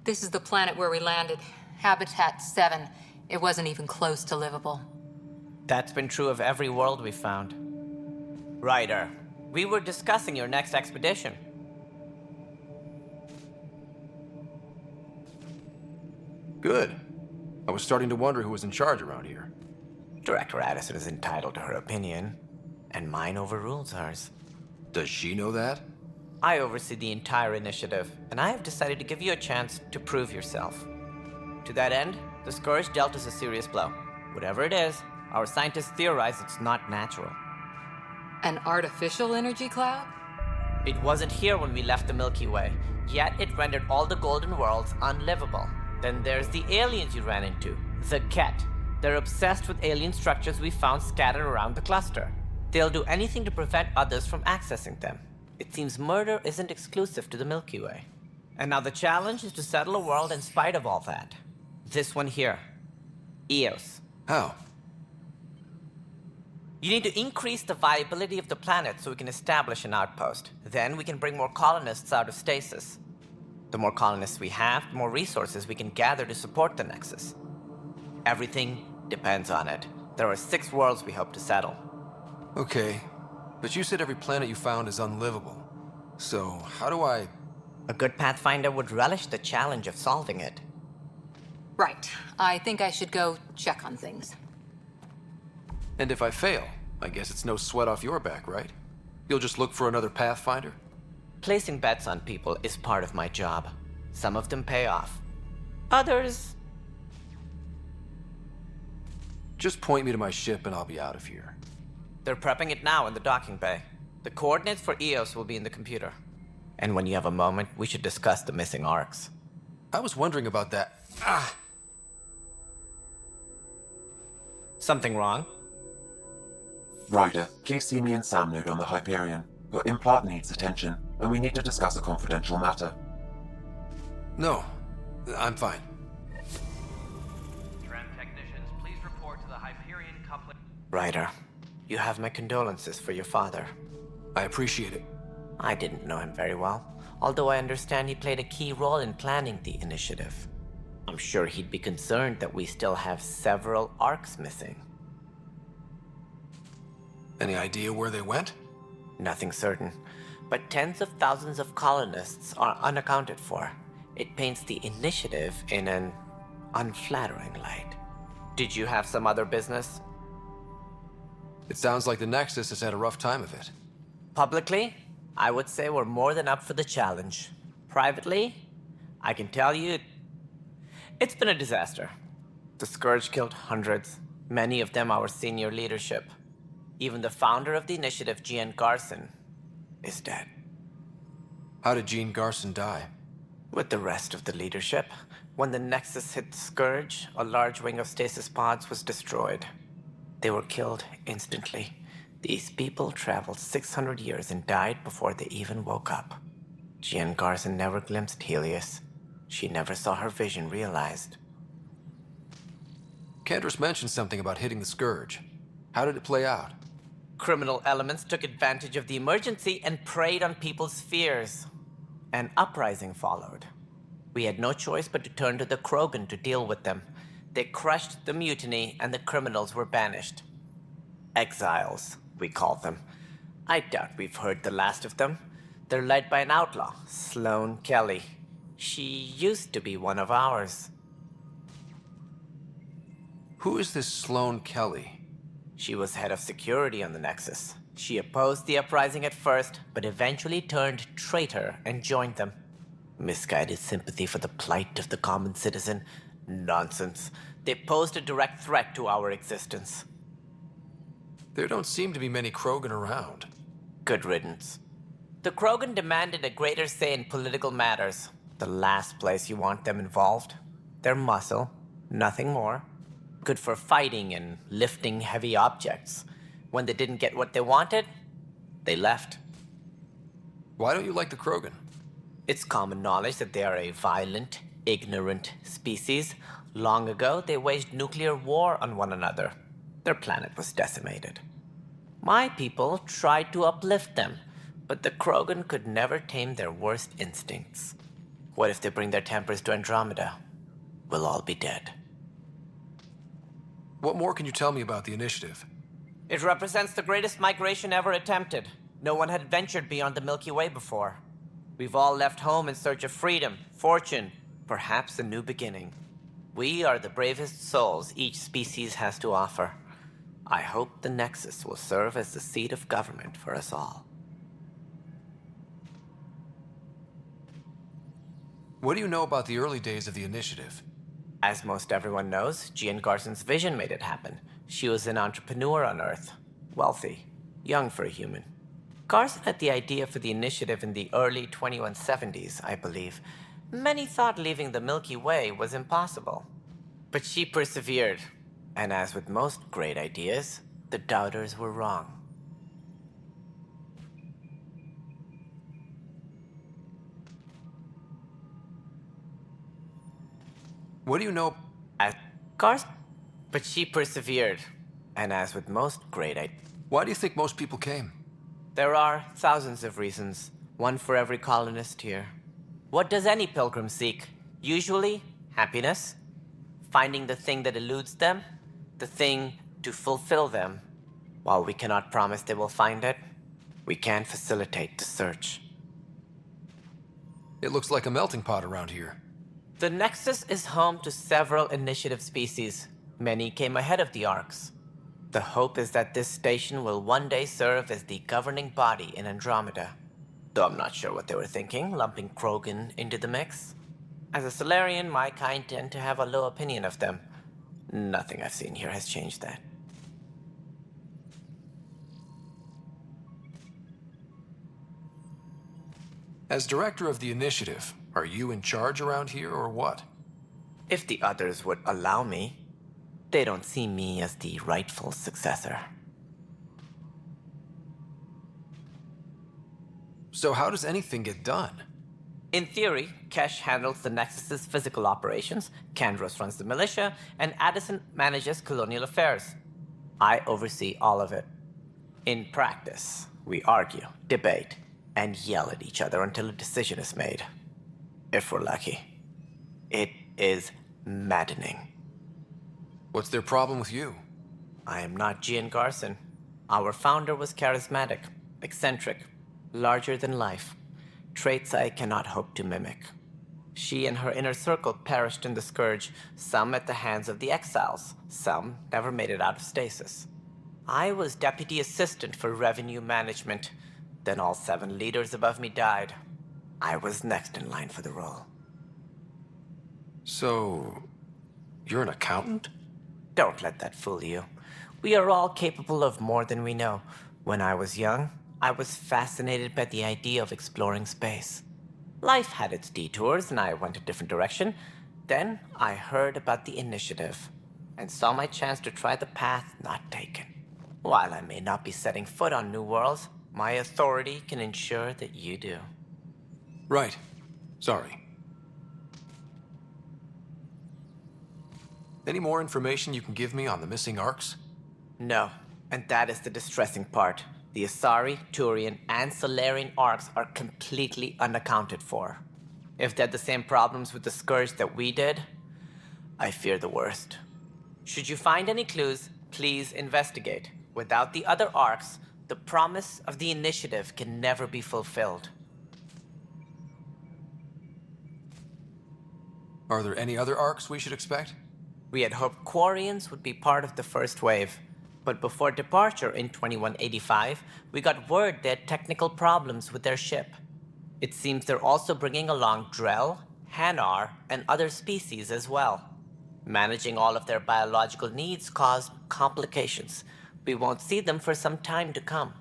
This is the planet where we landed. Habitat 7. It wasn't even close to livable. That's been true of every world we've found. Ryder, we were discussing your next expedition. Good. I was starting to wonder who was in charge around here. Director Addison is entitled to her opinion, and mine overrules hers. Does she know that? I oversee the entire initiative, and I have decided to give you a chance to prove yourself. To that end, the Scourge dealt us a serious blow. Whatever it is, our scientists theorize it's not natural. An artificial energy cloud? It wasn't here when we left the Milky Way, yet it rendered all the golden worlds unlivable. Then there's the aliens you ran into, the Ket. They're obsessed with alien structures we found scattered around the cluster. They'll do anything to prevent others from accessing them. It seems murder isn't exclusive to the Milky Way. And now the challenge is to settle a world in spite of all that. This one here. Eos. How? You need to increase the viability of the planet so we can establish an outpost. Then we can bring more colonists out of stasis. The more colonists we have, the more resources we can gather to support the Nexus. Everything depends on it. There are 6 worlds we hope to settle. Okay, but you said every planet you found is unlivable. So, how do I... A good Pathfinder would relish the challenge of solving it. Right. I think I should go check on things. And if I fail, I guess it's no sweat off your back, right? You'll just look for another Pathfinder? Placing bets on people is part of my job. Some of them pay off. Others... Just point me to my ship and I'll be out of here. They're prepping it now in the docking bay. The coordinates for Eos will be in the computer. And when you have a moment, we should discuss the missing arcs. I was wondering about that. Something wrong? Ryder, please see me and Sam Node on the Hyperion. Your implant needs attention, and we need to discuss a confidential matter. No, I'm fine. Tram technicians, please report to the Hyperion coupling. Ryder, you have my condolences for your father. I appreciate it. I didn't know him very well, although I understand he played a key role in planning the initiative. I'm sure he'd be concerned that we still have several arcs missing. Any idea where they went? Nothing certain, but tens of thousands of colonists are unaccounted for. It paints the initiative in an unflattering light. Did you have some other business? It sounds like the Nexus has had a rough time of it. Publicly, I would say we're more than up for the challenge. Privately, I can tell you, it's been a disaster. The Scourge killed hundreds, many of them our senior leadership. Even the founder of the initiative, Gian Garson, is dead. How did Gene Garson die? With the rest of the leadership. When the Nexus hit the Scourge, a large wing of stasis pods was destroyed. They were killed instantly. These people traveled 600 years and died before they even woke up. Gian Garson never glimpsed Helios. She never saw her vision realized. Candrace mentioned something about hitting the Scourge. How did it play out? Criminal elements took advantage of the emergency and preyed on people's fears. An uprising followed. We had no choice but to turn to the Krogan to deal with them. They crushed the mutiny and the criminals were banished. Exiles, we call them. I doubt we've heard the last of them. They're led by an outlaw, Sloane Kelly. She used to be one of ours. Who is this Sloane Kelly? She was head of security on the Nexus. She opposed the uprising at first, but eventually turned traitor and joined them. Misguided sympathy for the plight of the common citizen? Nonsense. They posed a direct threat to our existence. There don't seem to be many Krogan around. Good riddance. The Krogan demanded a greater say in political matters. The last place you want them involved. They're muscle, nothing more. Good for fighting and lifting heavy objects. When they didn't get what they wanted, they left. Why don't you like the Krogan? It's common knowledge that they are a violent, ignorant species. Long ago, they waged nuclear war on one another. Their planet was decimated. My people tried to uplift them, but the Krogan could never tame their worst instincts. What if they bring their tempers to Andromeda? We'll all be dead. What more can you tell me about the initiative? It represents the greatest migration ever attempted. No one had ventured beyond the Milky Way before. We've all left home in search of freedom, fortune, perhaps a new beginning. We are the bravest souls each species has to offer. I hope the Nexus will serve as the seat of government for us all. What do you know about the early days of the initiative? As most everyone knows, Jean Garson's vision made it happen. She was an entrepreneur on Earth. Wealthy. Young for a human. Garson had the idea for the initiative in the early 2170s, I believe. Many thought leaving the Milky Way was impossible. But she persevered. And as with most great ideas, the doubters were wrong. What do you know? But she persevered. And as with most great ideas... Why do you think most people came? There are thousands of reasons, one for every colonist here. What does any pilgrim seek? Usually, happiness. Finding the thing that eludes them. The thing to fulfill them. While we cannot promise they will find it, we can facilitate the search. It looks like a melting pot around here. The Nexus is home to several initiative species. Many came ahead of the Arks. The hope is that this station will one day serve as the governing body in Andromeda. Though I'm not sure what they were thinking, lumping Krogan into the mix. As a Solarian, my kind tend to have a low opinion of them. Nothing I've seen here has changed that. As director of the initiative, are you in charge around here or what? If the others would allow me, they don't see me as the rightful successor. So how does anything get done? In theory, Kesh handles the Nexus's physical operations, Kandros runs the militia, and Addison manages colonial affairs. I oversee all of it. In practice, we argue, debate, and yell at each other until a decision is made. If we're lucky. It is maddening. What's their problem with you? I am not Jean Garson. Our founder was charismatic, eccentric, larger than life. Traits I cannot hope to mimic. She and her inner circle perished in the Scourge, some at the hands of the Exiles, some never made it out of stasis. I was deputy assistant for revenue management. Then all 7 leaders above me died. I was next in line for the role. So, you're an accountant? Don't let that fool you. We are all capable of more than we know. When I was young, I was fascinated by the idea of exploring space. Life had its detours, and I went a different direction. Then I heard about the initiative, and saw my chance to try the path not taken. While I may not be setting foot on new worlds, my authority can ensure that you do. Right. Sorry. Any more information you can give me on the missing Arks? No, and that is the distressing part. The Asari, Turian, and Solarian Arks are completely unaccounted for. If they had the same problems with the Scourge that we did, I fear the worst. Should you find any clues, please investigate. Without the other Arks, the promise of the initiative can never be fulfilled. Are there any other Arks we should expect? We had hoped Quarians would be part of the first wave. But before departure in 2185, we got word they had technical problems with their ship. It seems they're also bringing along Drell, Hanar, and other species as well. Managing all of their biological needs caused complications. We won't see them for some time to come.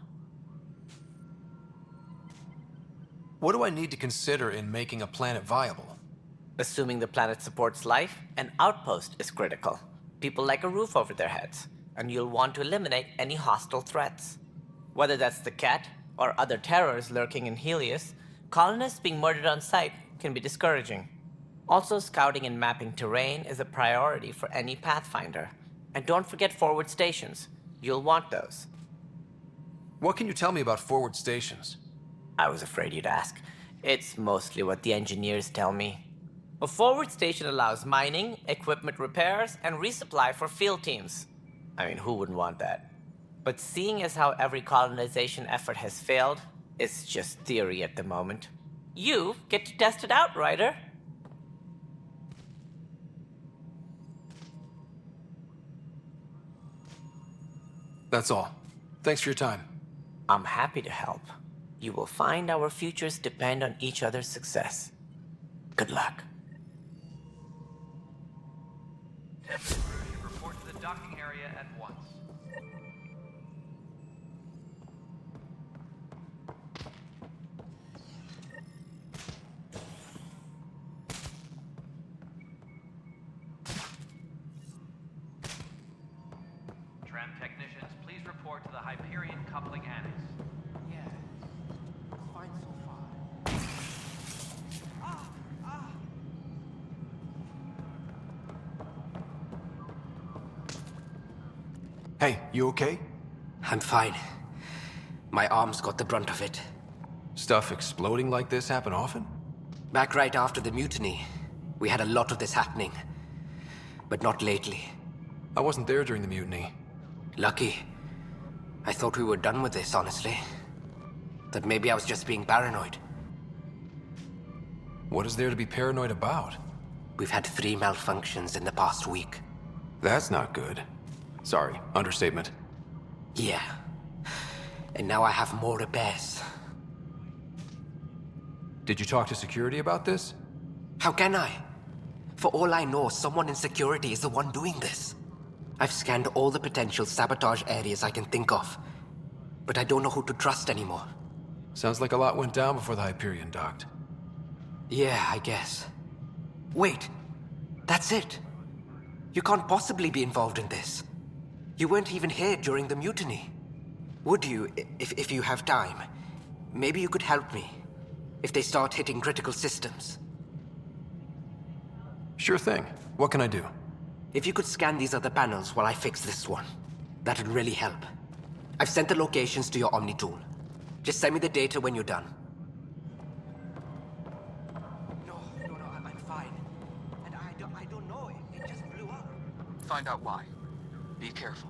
What do I need to consider in making a planet viable? Assuming the planet supports life, an outpost is critical. People like a roof over their heads. And you'll want to eliminate any hostile threats. Whether that's the cat or other terrors lurking in Helios, colonists being murdered on sight can be discouraging. Also, scouting and mapping terrain is a priority for any Pathfinder. And don't forget forward stations. You'll want those. What can you tell me about forward stations? I was afraid you'd ask. It's mostly what the engineers tell me. A forward station allows mining, equipment repairs, and resupply for field teams. I mean, who wouldn't want that? But seeing as how every colonization effort has failed, it's just theory at the moment. You get to test it out, Ryder. That's all. Thanks for your time. I'm happy to help. You will find our futures depend on each other's success. Good luck. Tempest crew should report to the docking area at once. Tram technicians, please report to the Hyperion coupling annex. Yeah. It's fine so far. Hey, you okay? I'm fine. My arms got the brunt of it. Stuff exploding like this happen often? Back right after the mutiny, we had a lot of this happening. But not lately. I wasn't there during the mutiny. Lucky. I thought we were done with this, honestly. That maybe I was just being paranoid. What is there to be paranoid about? We've had 3 malfunctions in the past week. That's not good. Sorry, understatement. Yeah. And now I have more repairs. Did you talk to security about this? How can I? For all I know, someone in security is the one doing this. I've scanned all the potential sabotage areas I can think of. But I don't know who to trust anymore. Sounds like a lot went down before the Hyperion docked. Yeah, I guess. Wait. That's it. You can't possibly be involved in this. You weren't even here during the mutiny. Would you, if you have time? Maybe you could help me. If they start hitting critical systems. Sure thing. What can I do? If you could scan these other panels while I fix this one, that'd really help. I've sent the locations to your Omni tool. Just send me the data when you're done. No, I'm fine. And I don't know, it just blew up. Find out why. Be careful.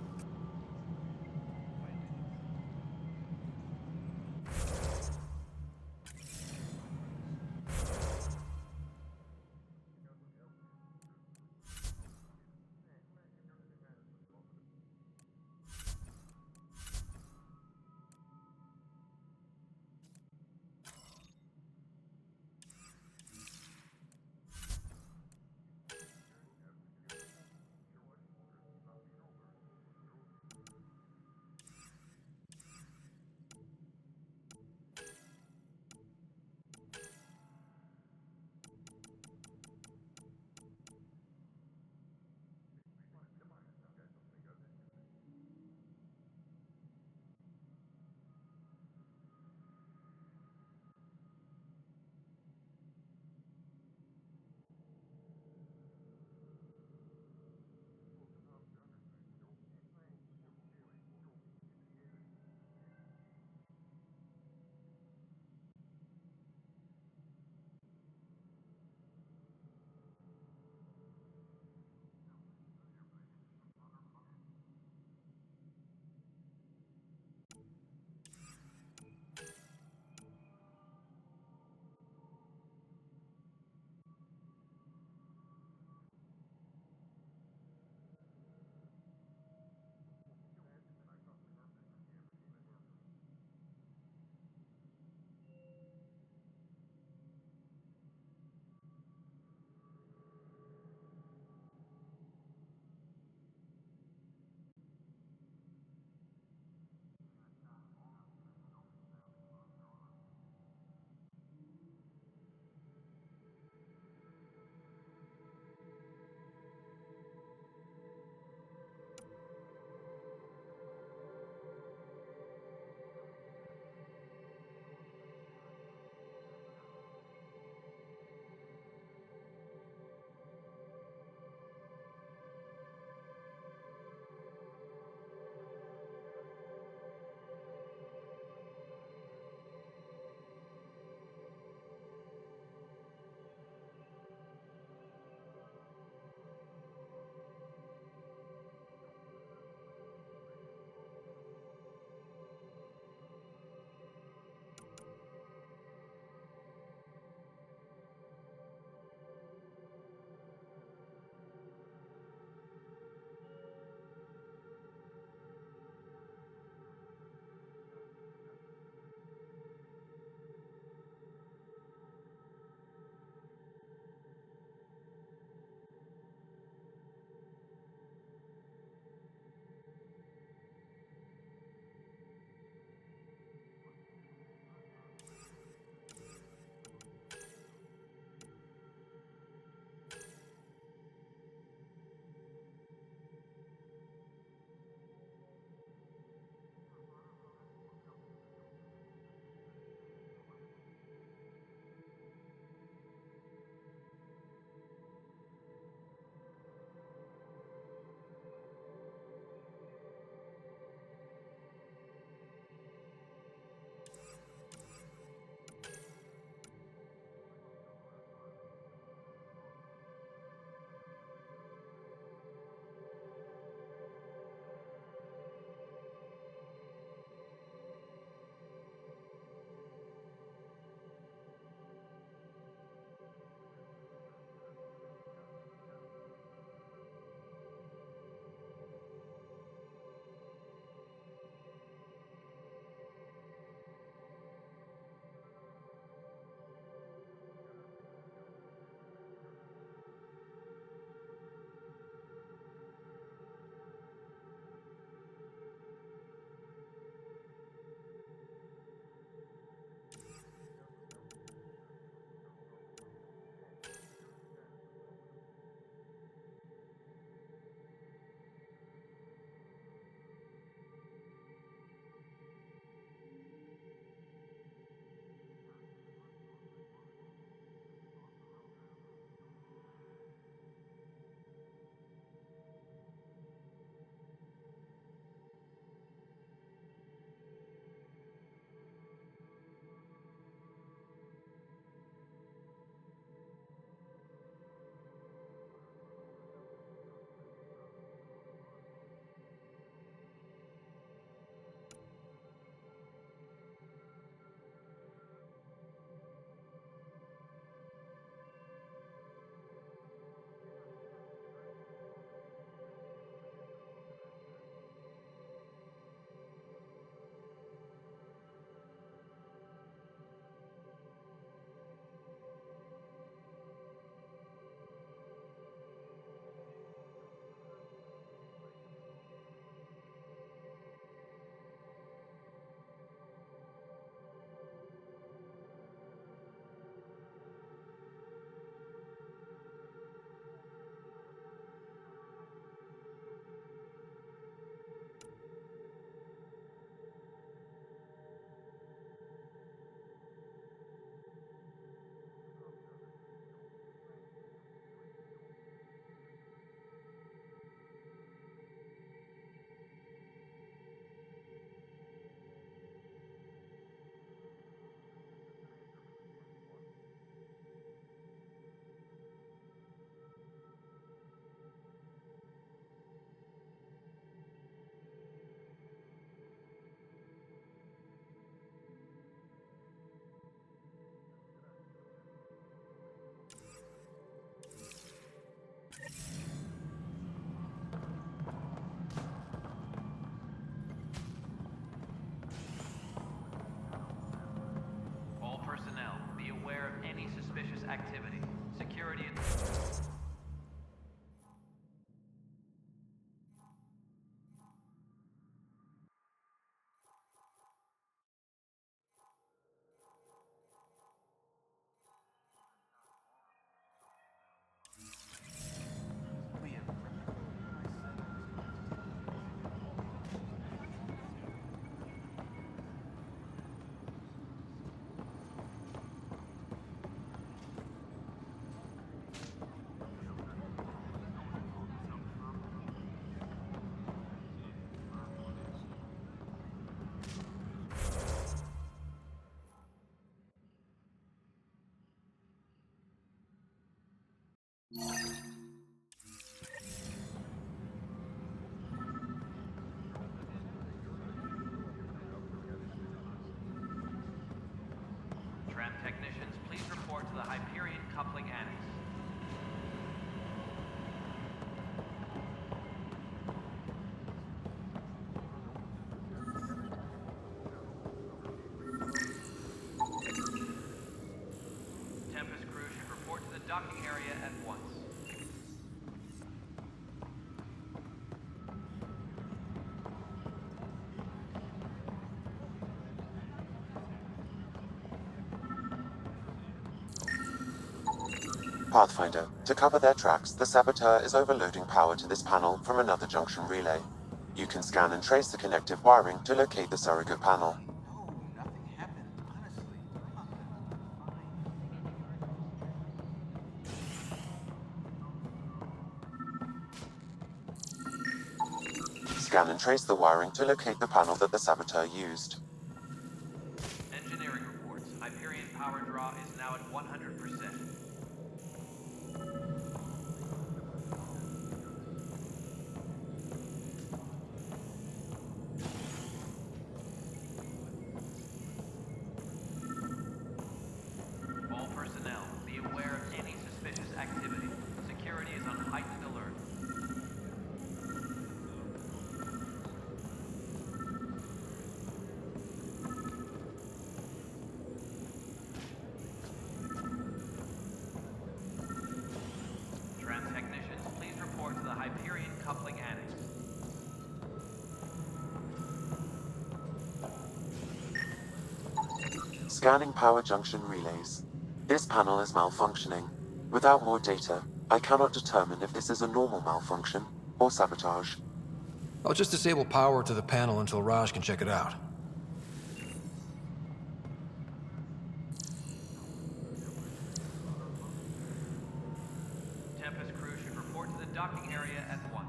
Tram technicians, please report to the Hyperion Coupling Annex. Tempest crew should report to the docking area at once. Pathfinder, to cover their tracks, the saboteur is overloading power to this panel from another junction relay. You can scan and trace the connective wiring to locate the surrogate panel. Scan and trace the wiring to locate the panel that the saboteur used. Engineering reports. Hyperion power draw is now at 100%. All personnel, be aware of any suspicious activity. Security is on heightened alert. Tram technicians, please report to the Hyperion Coupling Annex. Scanning power junction relays. This panel is malfunctioning. Without more data, I cannot determine if this is a normal malfunction or sabotage. I'll just disable power to the panel until Raj can check it out. Tempest crew should report to the docking area at once.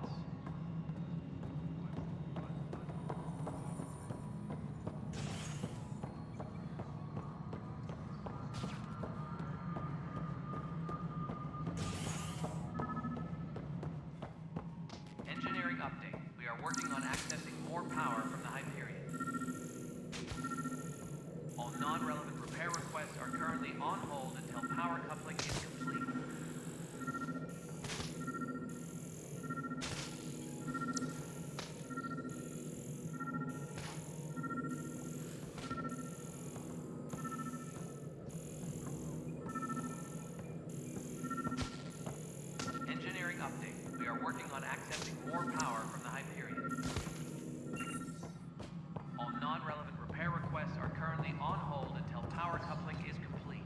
Engineering update. We are working on accessing more power from the Hyperion. All non-relevant repair requests are currently on hold until power coupling is complete. Engineering update. We are working on accessing more power from the Hyperion. All non-relevant repair requests are currently on hold until power coupling is complete.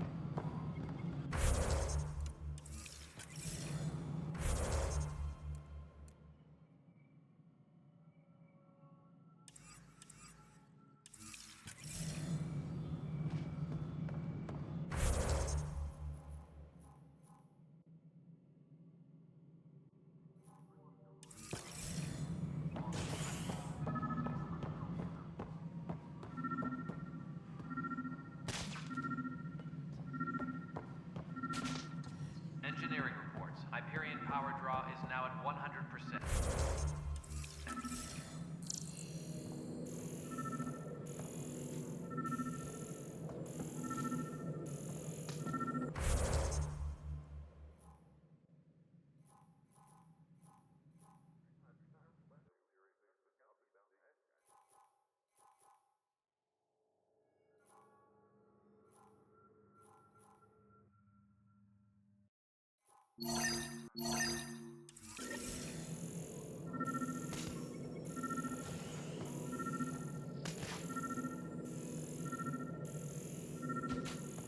Engineering reports. Hyperion power draw is now at 100%.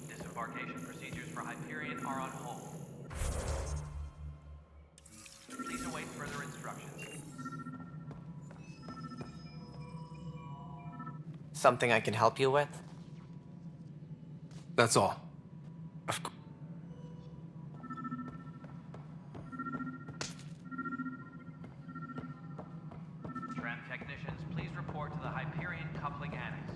Disembarkation procedures for Hyperion are on hold. Please await further instructions. Something I can help you with? That's all. Tram technicians, please report to the Hyperion Coupling Annex.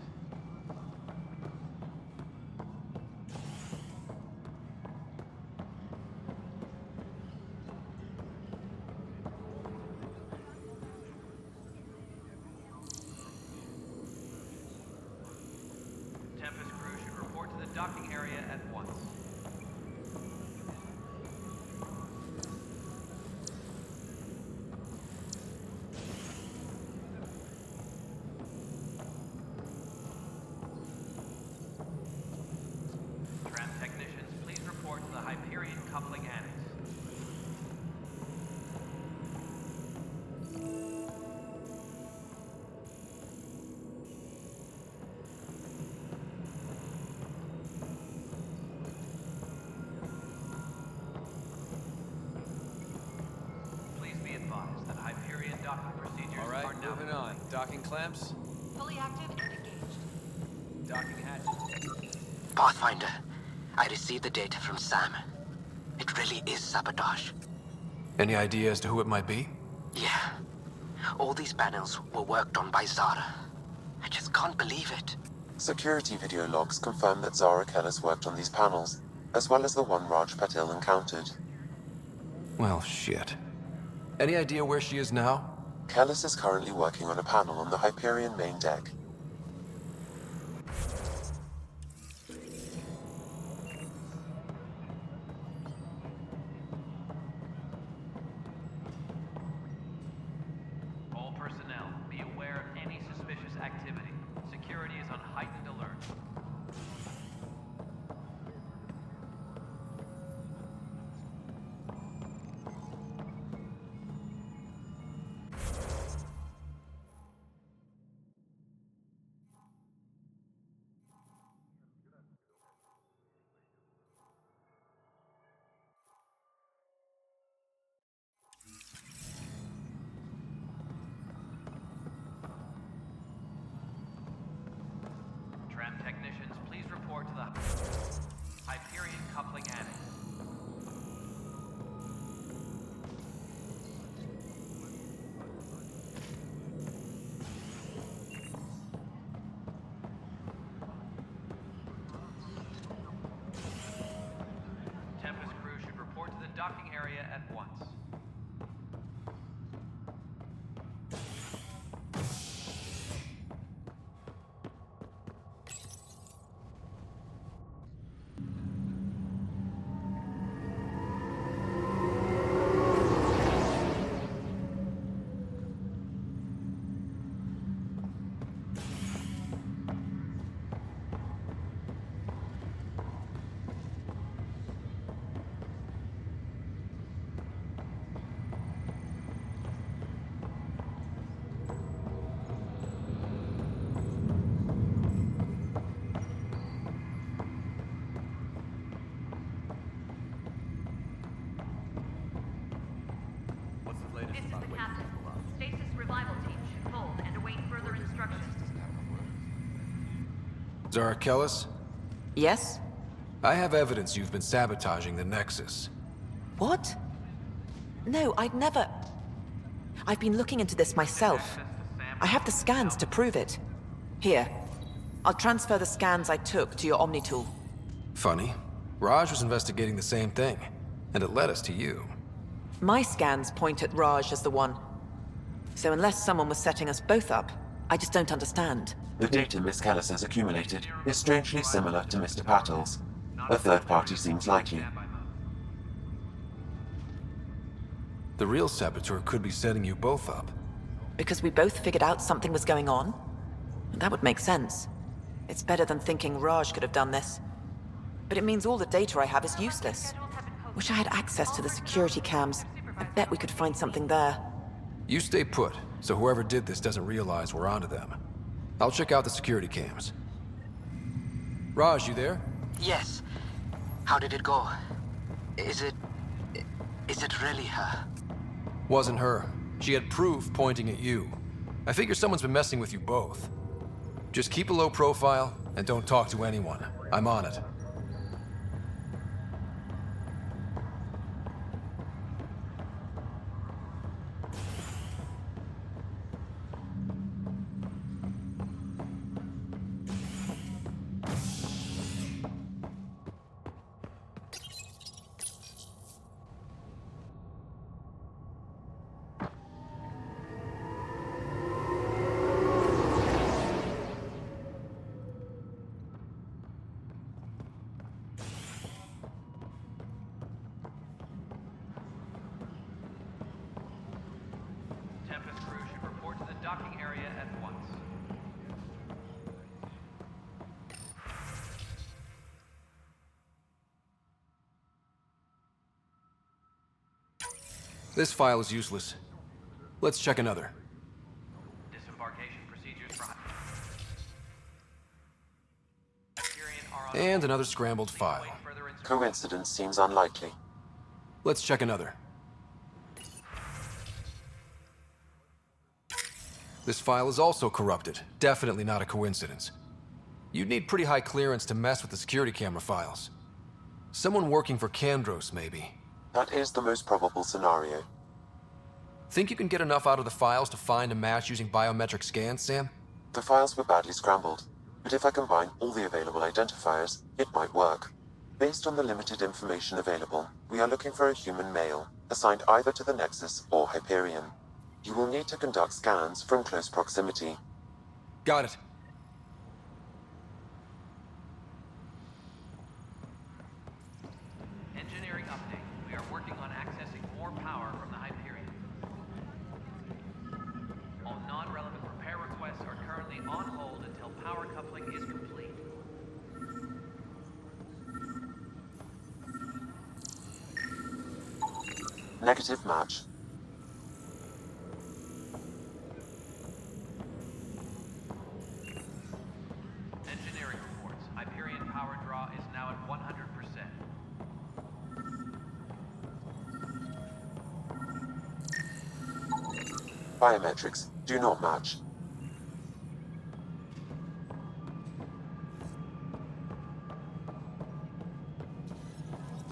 at once. Tram technicians, please report to the Hyperion Coupling Annex. Please be advised that Hyperion docking procedures All right, are now moving on. Docking clamps, Fully active and engaged. docking hatches. Pathfinder, I received the data from Sam. It really is sabotage. Any idea as to who it might be? Yeah. All these panels were worked on by Zara. I just can't believe it. Security video logs confirm that Zara Kellis worked on these panels, as well as the one Raj Patil encountered. Well, shit. Any idea where she is now? Kellis is currently working on a panel on the Hyperion main deck. All personnel, be aware of any suspicious activity. Security is on heightened alert. Tram technicians, please report to the Hyperion Coupling Annex. Tempest crew should report to the docking area at once. What's the latest This is about the waiting captain. people up? Stasis revival team should hold and await further instructions. Zara Kellis? Yes? I have evidence you've been sabotaging the Nexus. What? No, I'd never... I've been looking into this myself. I have the scans to prove it. Here. I'll transfer the scans I took to your Omni tool. Funny. Raj was investigating the same thing, and it led us to you. My scans point at Raj as the one. So unless someone was setting us both up, I just don't understand. The data Miss Kellis has accumulated is strangely similar to Mr. Patil's. A third party seems likely. The real saboteur could be setting you both up. Because we both figured out something was going on? That would make sense. It's better than thinking Raj could have done this. But it means all the data I have is useless. Wish I had access to the security cams. I bet we could find something there. You stay put, so whoever did this doesn't realize we're onto them. I'll check out the security cams. Raj, you there? Yes. How did it go? Is it really her? Wasn't her. She had proof pointing at you. I figure someone's been messing with you both. Just keep a low profile, and don't talk to anyone. I'm on it. area at once. This file is useless. Let's check another. Disembarkation procedures for Hyperion are on And another scrambled file. Coincidence seems unlikely. Let's check another. This file is also corrupted. Definitely not a coincidence. You'd need pretty high clearance to mess with the security camera files. Someone working for Kandros, maybe. That is the most probable scenario. Think you can get enough out of the files to find a match using biometric scans, Sam? The files were badly scrambled, but if I combine all the available identifiers, it might work. Based on the limited information available, we are looking for a human male, assigned either to the Nexus or Hyperion. You will need to conduct scans from close proximity. Got it. engineering update. We are working on accessing more power from the Hyperion. All non-relevant repair requests are currently on hold until power coupling is complete. Negative match. Engineering reports. Hyperion power draw is now at 100%. Biometrics do not match.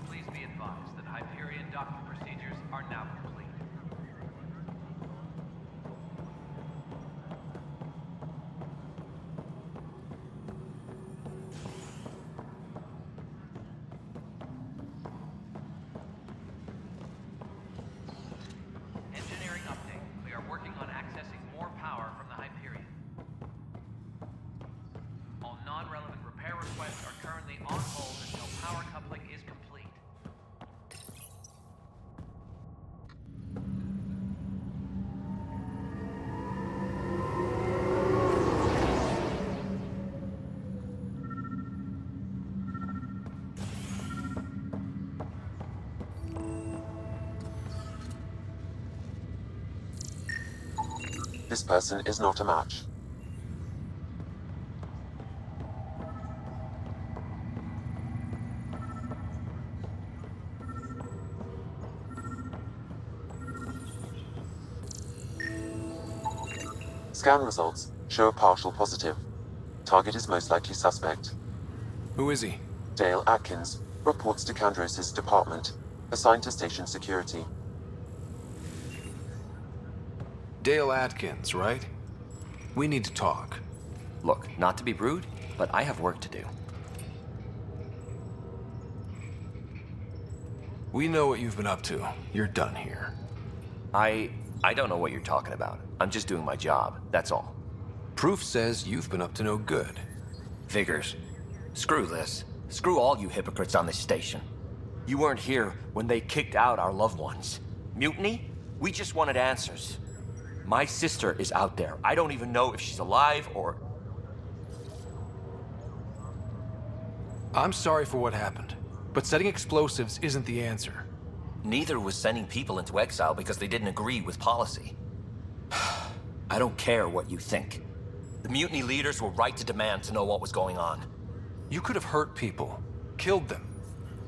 Please be advised that Hyperion docking procedures are now complete. Engineering update. We are working on accessing more power from the Hyperion. All non-relevant repair requests are currently on hold until power coupling is complete. This person is not a match. Scan results show a partial positive. Target is most likely suspect. Who is he? Dale Atkins reports to Kandros' department, assigned to station security. Dale Atkins, right? We need to talk. Look, not to be rude, but I have work to do. We know what you've been up to. You're done here. I don't know what you're talking about. I'm just doing my job, that's all. Proof says you've been up to no good. Figures. Screw this. Screw all you hypocrites on this station. You weren't here when they kicked out our loved ones. Mutiny? We just wanted answers. My sister is out there. I don't even know if she's alive or... I'm sorry for what happened, but setting explosives isn't the answer. Neither was sending people into exile because they didn't agree with policy. I don't care what you think. The mutiny leaders were right to demand to know what was going on. You could have hurt people, killed them.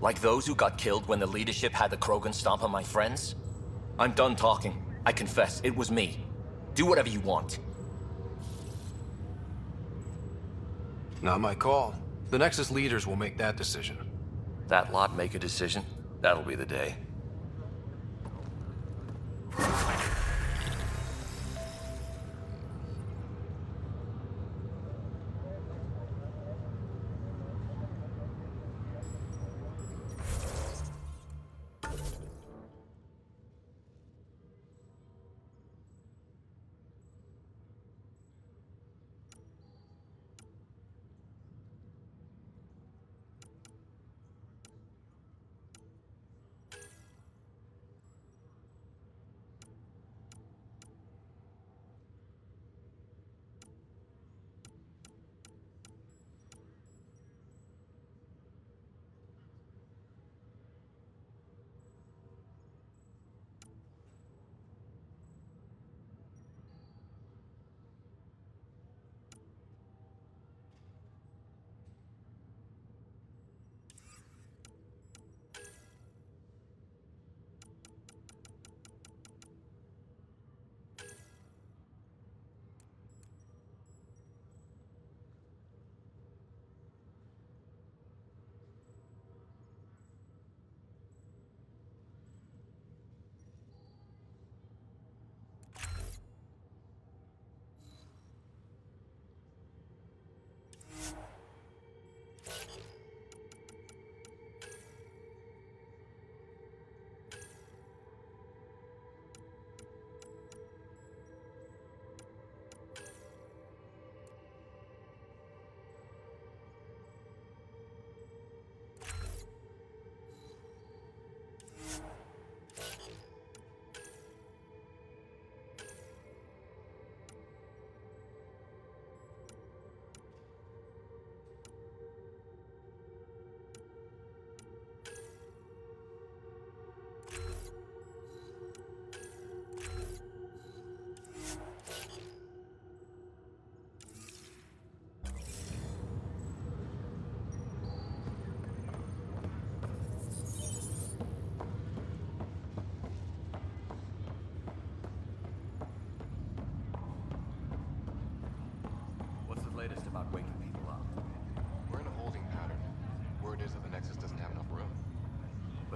Like those who got killed when the leadership had the Krogan stomp on my friends? I'm done talking. I confess, it was me. Do whatever you want. Not my call. The Nexus leaders will make that decision. That lot make a decision? That'll be the day.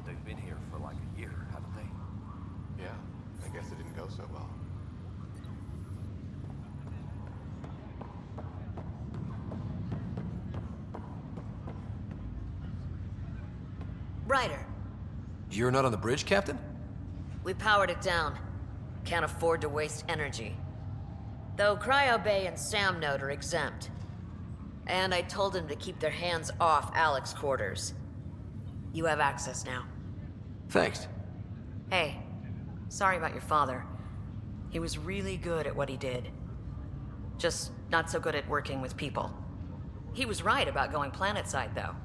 But they've been here for like a year, haven't they? Yeah, I guess it didn't go so well. Ryder, You're not on the bridge, Captain? we powered it down. Can't afford to waste energy. Though Cryo Bay and Sam Node are exempt. And I told them to keep their hands off Alec's quarters. You have access now. Thanks. Hey, sorry about your father. He was really good at what he did. Just not so good at working with people. He was right about going planetside, though.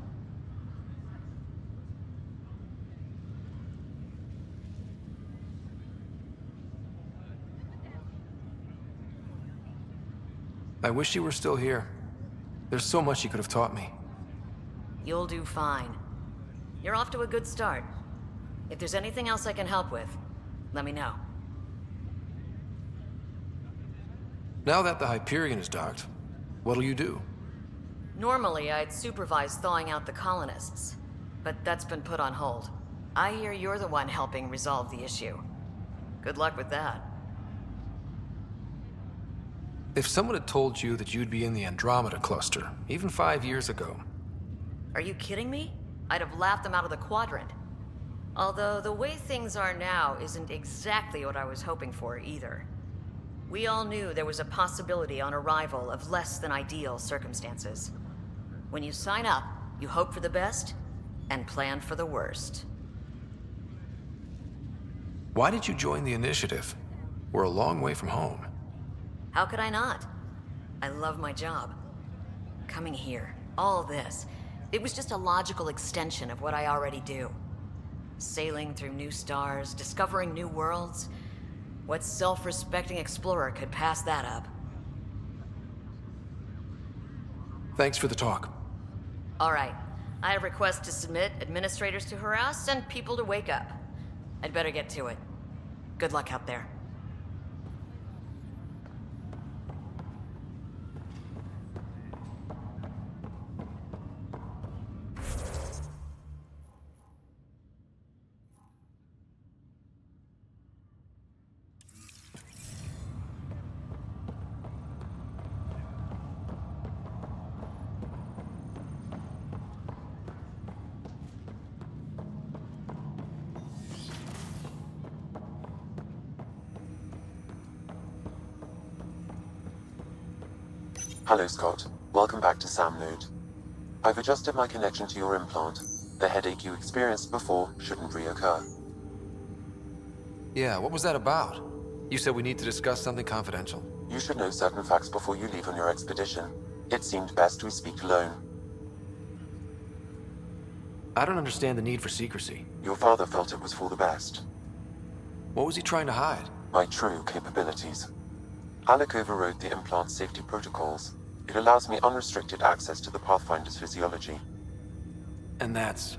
I wish you were still here. There's so much you could have taught me. You'll do fine. You're off to a good start. If there's anything else I can help with, let me know. Now that the Hyperion is docked, what'll you do? Normally, I'd supervise thawing out the colonists, but that's been put on hold. I hear you're the one helping resolve the issue. Good luck with that. If someone had told you that you'd be in the Andromeda cluster, even 5 years ago... Are you kidding me? I'd have laughed them out of the quadrant. Although the way things are now isn't exactly what I was hoping for either. We all knew there was a possibility on arrival of less than ideal circumstances. When you sign up, you hope for the best and plan for the worst. Why did you join the Initiative? We're a long way from home. How could I not? I love my job. Coming here, all this, it was just a logical extension of what I already do. Sailing through new stars, discovering new worlds. What self-respecting explorer could pass that up? Thanks for the talk. All right. I have requests to submit, administrators to harass, and people to wake up. I'd better get to it. Good luck out there. Hello, Scott. Welcome back to Sam Node. I've adjusted my connection to your implant. The headache you experienced before shouldn't reoccur. Yeah, what was that about? You said we need to discuss something confidential. You should know certain facts before you leave on your expedition. It seemed best we speak alone. I don't understand the need for secrecy. Your father felt it was for the best. What was he trying to hide? My true capabilities. Alec overrode the implant's safety protocols. It allows me unrestricted access to the Pathfinder's physiology. And that's...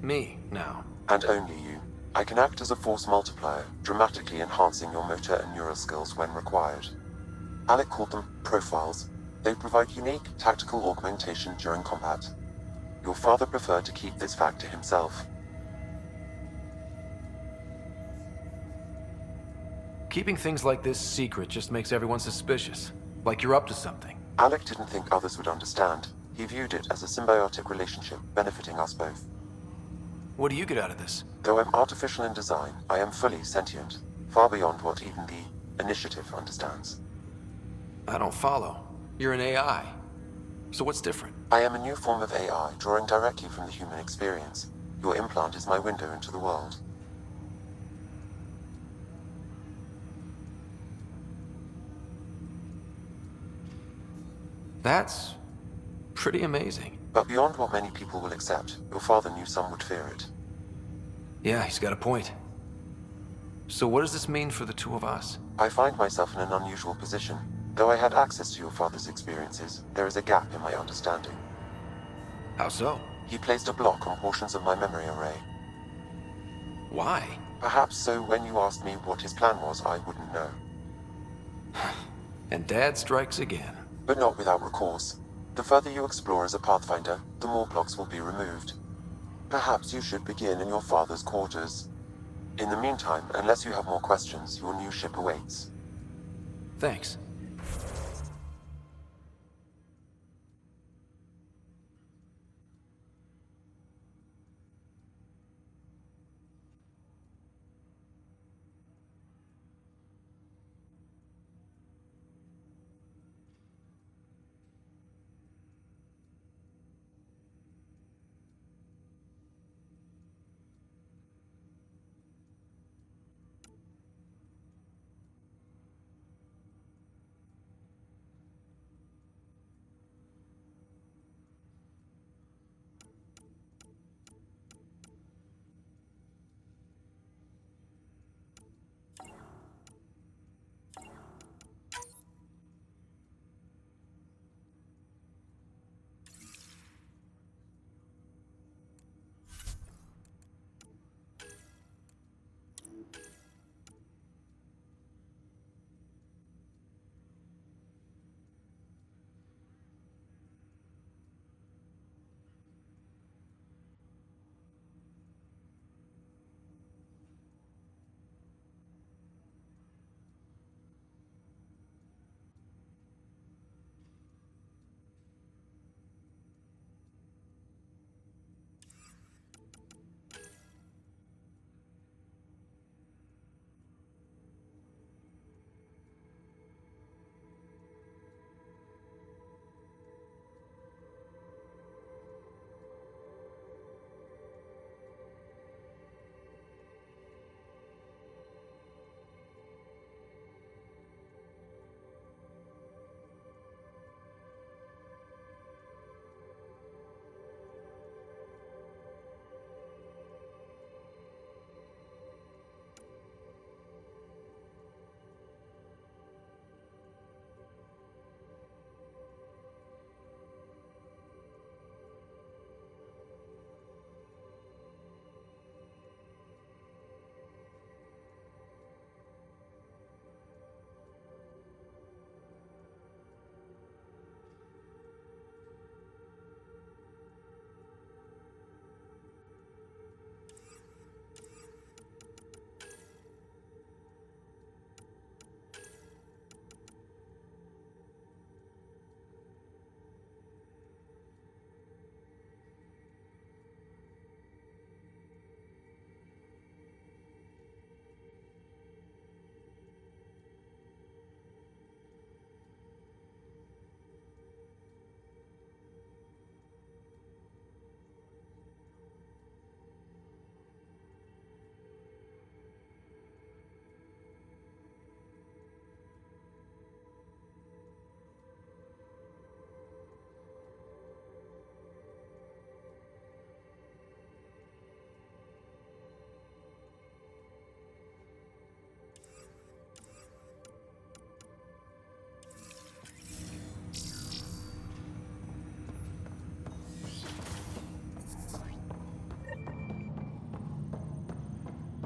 me, now. And only you. I can act as a force multiplier, dramatically enhancing your motor and neural skills when required. Alec called them profiles. They provide unique tactical augmentation during combat. Your father preferred to keep this fact to himself. Keeping things like this secret just makes everyone suspicious. Like you're up to something. Alec didn't think others would understand. He viewed it as a symbiotic relationship, benefiting us both. What do you get out of this? Though I'm artificial in design, I am fully sentient, far beyond what even the Initiative understands. I don't follow. You're an AI. So what's different? I am a new form of AI, drawing directly from the human experience. Your implant is my window into the world. That's... pretty amazing. But beyond what many people will accept, your father knew some would fear it. Yeah, he's got a point. So what does this mean for the two of us? I find myself in an unusual position. Though I had access to your father's experiences, there is a gap in my understanding. How so? He placed a block on portions of my memory array. Why? Perhaps so when you asked me what his plan was, I wouldn't know. And Dad strikes again. But not without recourse. The further you explore as a Pathfinder, the more blocks will be removed. Perhaps you should begin in your father's quarters. In the meantime, unless you have more questions, your new ship awaits. Thanks.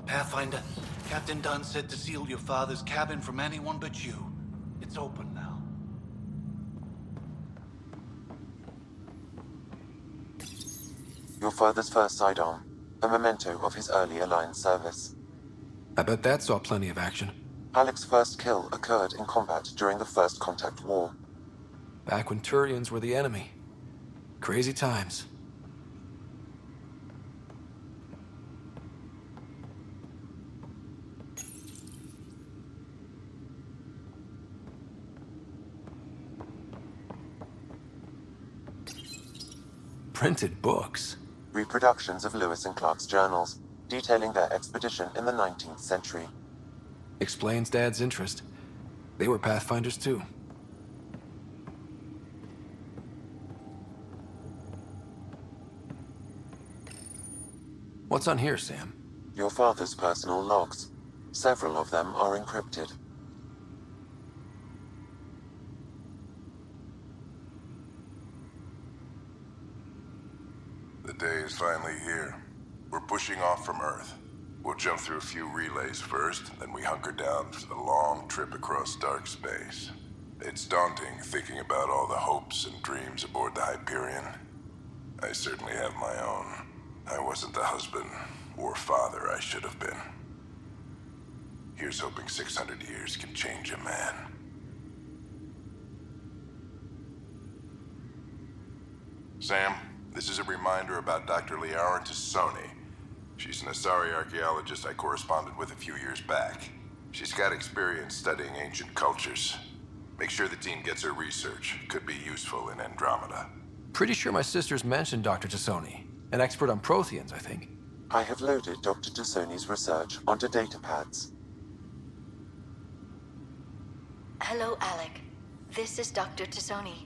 Pathfinder, Captain Dunn said to seal your father's cabin from anyone but you. It's open now. Your father's first sidearm, a memento of his early Alliance service. I bet that saw plenty of action. Alec's first kill occurred in combat during the First Contact War. Back when Turians were the enemy. Crazy times. Printed books. Reproductions of Lewis and Clark's journals, detailing their expedition in the 19th century. Explains Dad's interest. They were Pathfinders too. What's on here, Sam? Your father's personal logs. Several of them are encrypted. The day is finally here. We're pushing off from Earth. We'll jump through a few relays first, then we hunker down for the long trip across dark space. It's daunting thinking about all the hopes and dreams aboard the Hyperion. I certainly have my own. I wasn't the husband or father I should have been. Here's hoping 600 years can change a man. Sam, this is a reminder about Dr. Liara Tassoni. She's an Asari archaeologist I corresponded with a few years back. She's got experience studying ancient cultures. Make sure the team gets her research. Could be useful in Andromeda. Pretty sure my sisters mentioned Dr. Tassoni. An expert on Protheans, I think. I have loaded Dr. Tassoni's research onto datapads. Hello, Alec. This is Dr. Tassoni.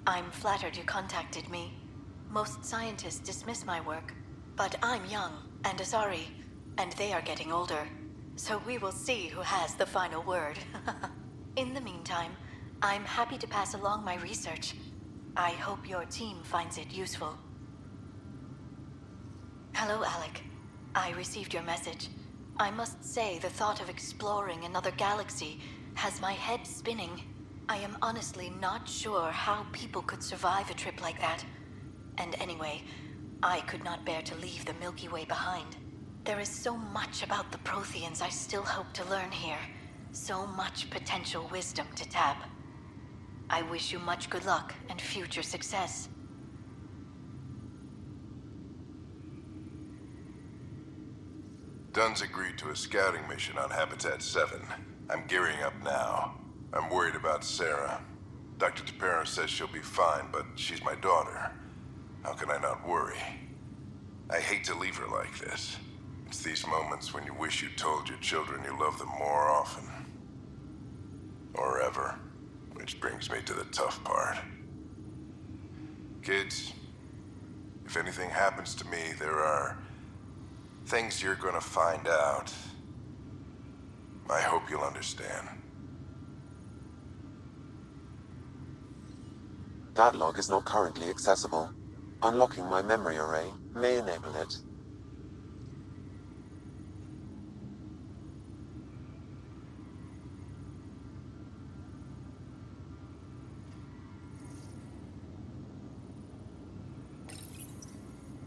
I'm flattered you contacted me. Most scientists dismiss my work, but I'm young and Asari, and they are getting older. So we will see who has the final word. In the meantime, I'm happy to pass along my research. I hope your team finds it useful. Hello, Alec. I received your message. I must say the thought of exploring another galaxy has my head spinning. I am honestly not sure how people could survive a trip like that. And anyway, I could not bear to leave the Milky Way behind. There is so much about the Protheans I still hope to learn here. So much potential wisdom to tap. I wish you much good luck and future success. Dunn's agreed to a scouting mission on Habitat 7. I'm gearing up now. I'm worried about Sarah. Dr. Tapero says she'll be fine, but she's my daughter. How can I not worry? I hate to leave her like this. It's these moments when you wish you told your children you love them more often. Or ever. Which brings me to the tough part. Kids, if anything happens to me, there are things you're gonna find out. I hope you'll understand. That log is not currently accessible. Unlocking my memory array may enable it.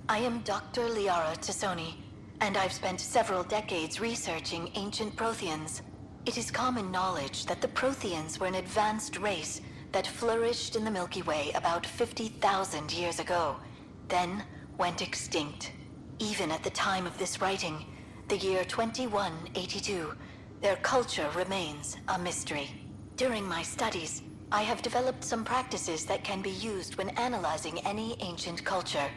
I am Dr. Liara Tassoni, and I've spent several decades researching ancient Protheans. It is common knowledge that the Protheans were an advanced race that flourished in the Milky Way about 50,000 years ago, then went extinct. Even at the time of this writing, the year 2182, their culture remains a mystery. During my studies, I have developed some practices that can be used when analyzing any ancient culture.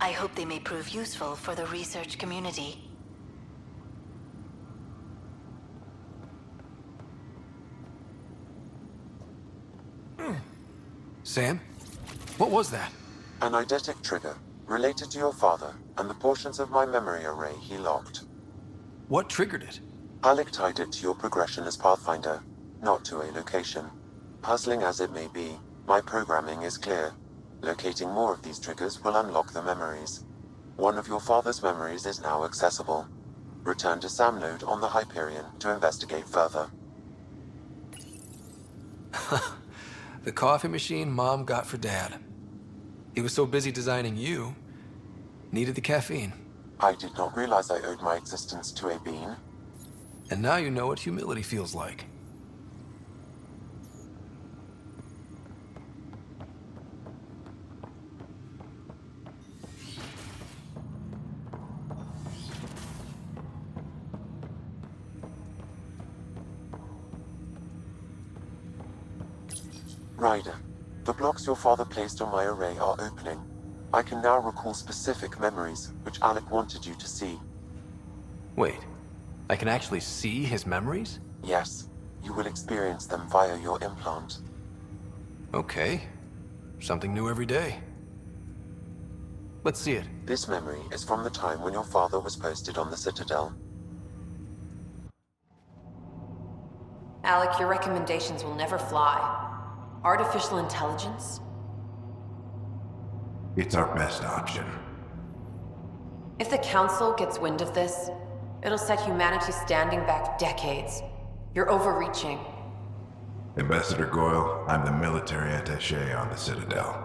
I hope they may prove useful for the research community. Sam? What was that? An eidetic trigger, related to your father, and the portions of my memory array he locked. What triggered it? Alec tied it to your progression as Pathfinder, not to a location. Puzzling as it may be, my programming is clear. Locating more of these triggers will unlock the memories. One of your father's memories is now accessible. Return to Sam Node on the Hyperion to investigate further. The coffee machine Mom got for Dad. He was so busy designing you, needed the caffeine. I did not realize I owed my existence to a bean. And now you know what humility feels like. Ryder, the blocks your father placed on my array are opening. I can now recall specific memories, which Alec wanted you to see. Wait, I can actually see his memories? Yes, you will experience them via your implant. Okay, something new every day. Let's see it. This memory is from the time when your father was posted on the Citadel. Alec, your recommendations will never fly. Artificial intelligence? It's our best option. If the Council gets wind of this, it'll set humanity standing back decades. You're overreaching. Ambassador Goyle, I'm the military attaché on the Citadel.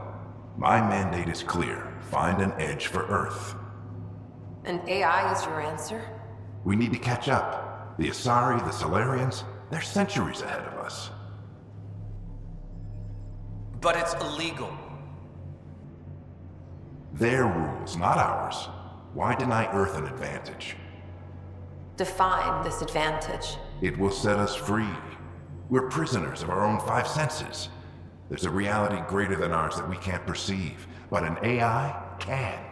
My mandate is clear. Find an edge for Earth. And AI is your answer? We need to catch up. The Asari, the Solarians, they're centuries ahead of us. But it's illegal. Their rules, not ours. Why deny Earth an advantage? Define this advantage. It will set us free. We're prisoners of our own five senses. There's a reality greater than ours that we can't perceive, but an AI can.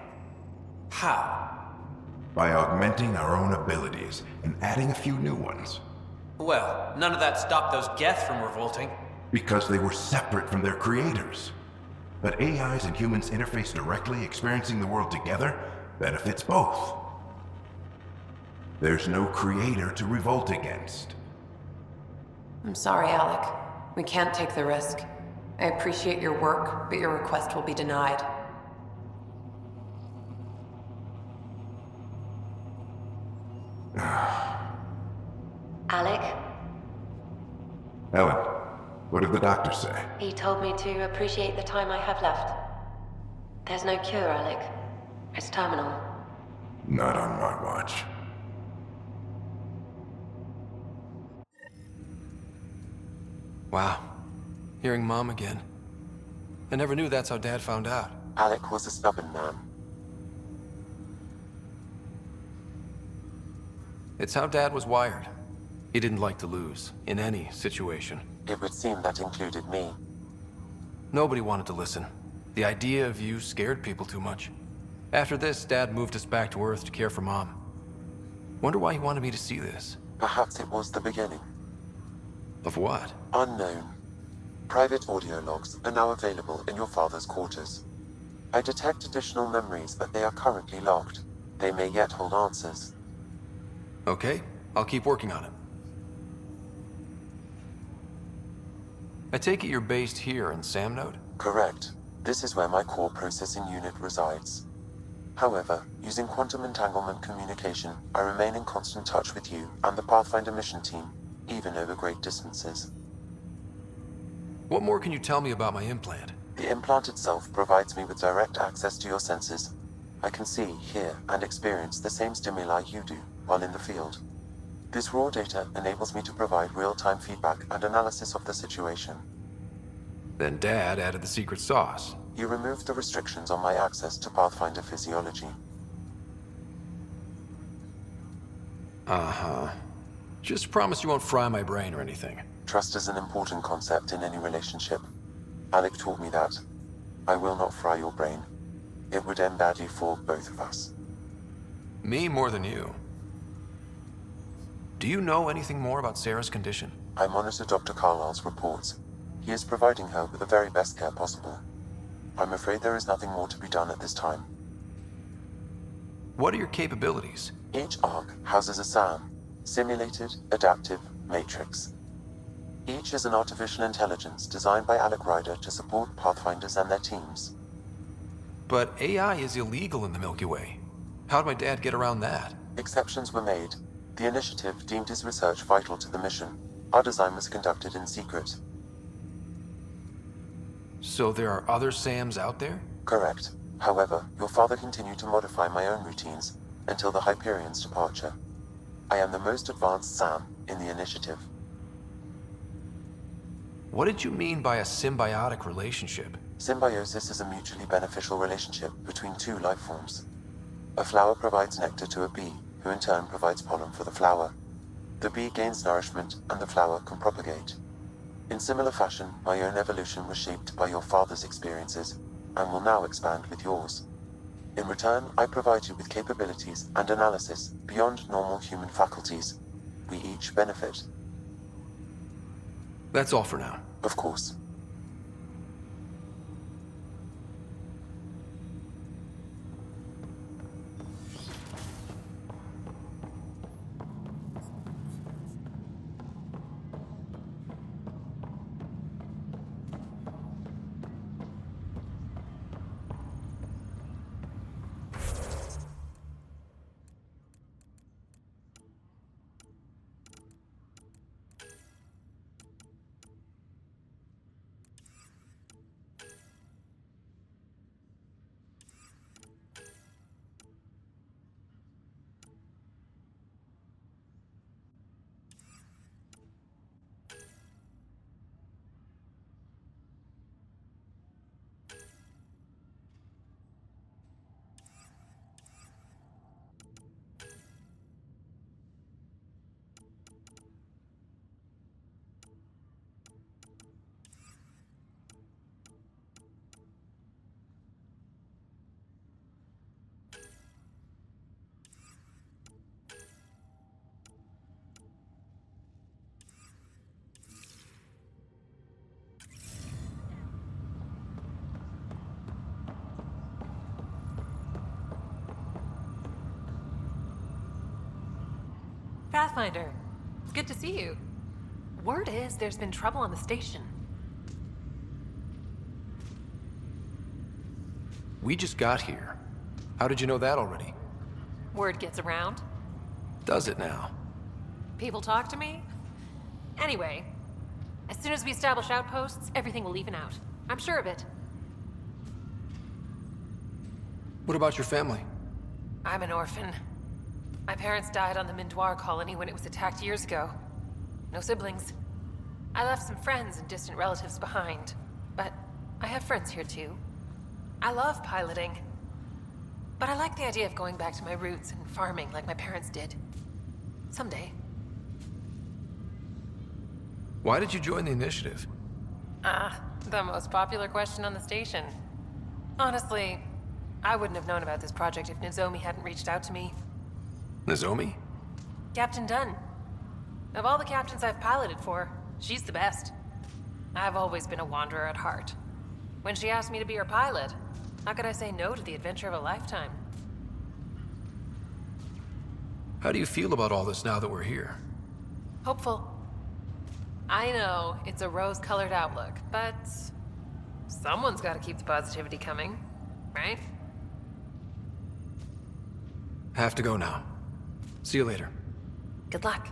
How? By augmenting our own abilities and adding a few new ones. Well, none of that stopped those Geth from revolting. Because they were separate from their creators. But AIs and humans interface directly, experiencing the world together benefits both. There's no creator to revolt against. I'm sorry, Alec. We can't take the risk. I appreciate your work, but your request will be denied. Alec, Ellen, what did the doctor say? he told me to appreciate the time I have left. There's no cure, Alec. It's terminal. Not on my watch. Wow. Hearing Mom again. I never knew that's how Dad found out. Alec was a stubborn man. It's how Dad was wired. He didn't like to lose, in any situation. It would seem that included me. Nobody wanted to listen. The idea of you scared people too much. After this, Dad moved us back to Earth to care for Mom. Wonder why he wanted me to see this. Perhaps it was the beginning. Of what? Unknown. Private audio logs are now available in your father's quarters. I detect additional memories, but they are currently locked. They may yet hold answers. Okay, I'll keep working on it. I take it you're based here in Samnode? Correct. This is where my core processing unit resides. However, using quantum entanglement communication, I remain in constant touch with you and the Pathfinder mission team, even over great distances. What more can you tell me about my implant? The implant itself provides me with direct access to your senses. I can see, hear, and experience the same stimuli you do while in the field. This raw data enables me to provide real-time feedback and analysis of the situation. Then Dad added the secret sauce. You removed the restrictions on my access to Pathfinder physiology. Uh-huh. Just promise you won't fry my brain or anything. Trust is an important concept in any relationship. Alec taught me that. I will not fry your brain. It would end badly for both of us. Me more than you. Do you know anything more about Sarah's condition? I monitor Dr. Carlisle's reports. He is providing her with the very best care possible. I'm afraid there is nothing more to be done at this time. What are your capabilities? Each ARC houses a SAM, Simulated Adaptive Matrix. Each is an artificial intelligence designed by Alec Ryder to support Pathfinders and their teams. But AI is illegal in the Milky Way. How'd my dad get around that? Exceptions were made. The initiative deemed his research vital to the mission. Our design was conducted in secret. So there are other SAMs out there? Correct. However, your father continued to modify my own routines until the Hyperion's departure. I am the most advanced SAM in the initiative. What did you mean by a symbiotic relationship? Symbiosis is a mutually beneficial relationship between two life forms. A flower provides nectar to a bee, who in turn provides pollen for the flower. The bee gains nourishment, and the flower can propagate. In similar fashion, my own evolution was shaped by your father's experiences, and will now expand with yours. In return, I provide you with capabilities and analysis beyond normal human faculties. We each benefit. That's all for now. Of course. Pathfinder. It's good to see you. Word is there's been trouble on the station. We just got here. How did you know that already? Word gets around. Does it now? People talk to me. Anyway, as soon as we establish outposts, everything will even out. I'm sure of it. What about your family? I'm an orphan. My parents died on the Mindoir colony when it was attacked years ago. No siblings. I left some friends and distant relatives behind, but I have friends here too. I love piloting, but I like the idea of going back to my roots and farming like my parents did. Someday. Why did you join the initiative? The most popular question on the station. Honestly, I wouldn't have known about this project if Nozomi hadn't reached out to me. Nozomi? Captain Dunn. Of all the captains I've piloted for, she's the best. I've always been a wanderer at heart. When she asked me to be her pilot, how could I say no to the adventure of a lifetime? How do you feel about all this now that we're here? Hopeful. I know it's a rose-colored outlook, but someone's got to keep the positivity coming, right? Have to go now. See you later. Good luck.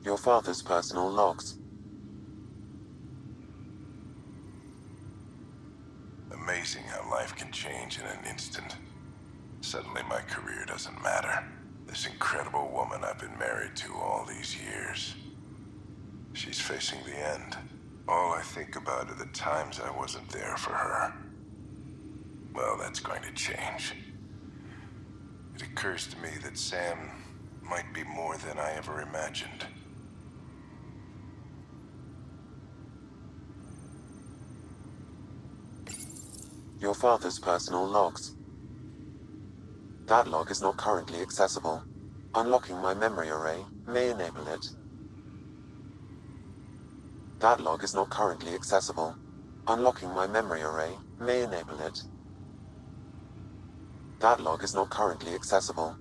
Your father's personal logs. Amazing how life can change in an instant. Suddenly my career doesn't matter. This incredible woman I've been married to all these years. She's facing the end. All I think about are the times I wasn't there for her. Well, that's going to change. It occurs to me that Sam might be more than I ever imagined. Your father's personal logs. That log is not currently accessible. Unlocking my memory array may enable it. That log is not currently accessible. Unlocking my memory array may enable it. That log is not currently accessible.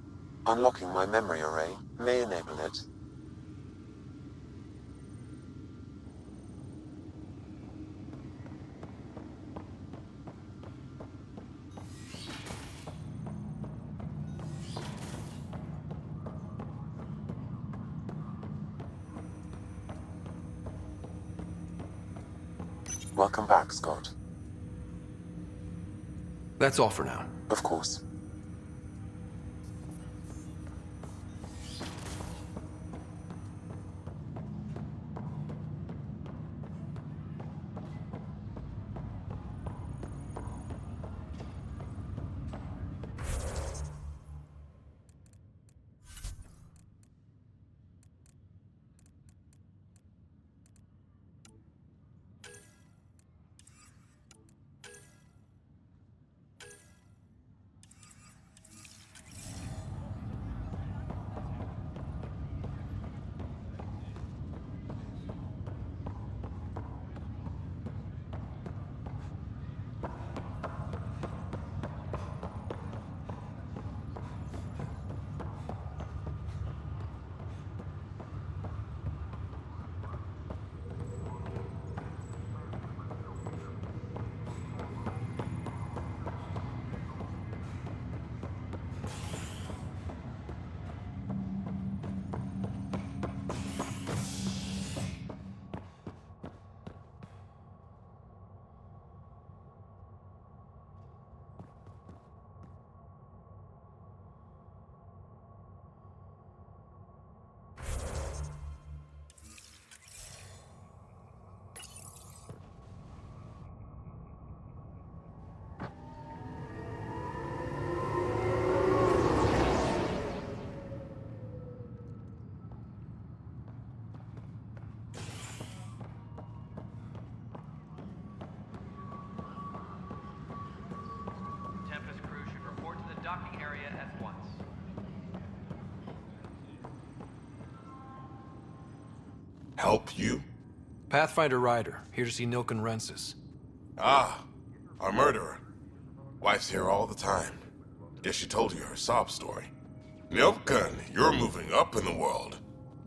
Unlocking my memory array may enable it. Welcome back, Scott. That's all for now. Of course. Help you? Pathfinder Ryder, here to see Nilken Rensis. Ah, our murderer. Wife's here all the time. Guess she told you her sob story. Nilken, you're moving up in the world.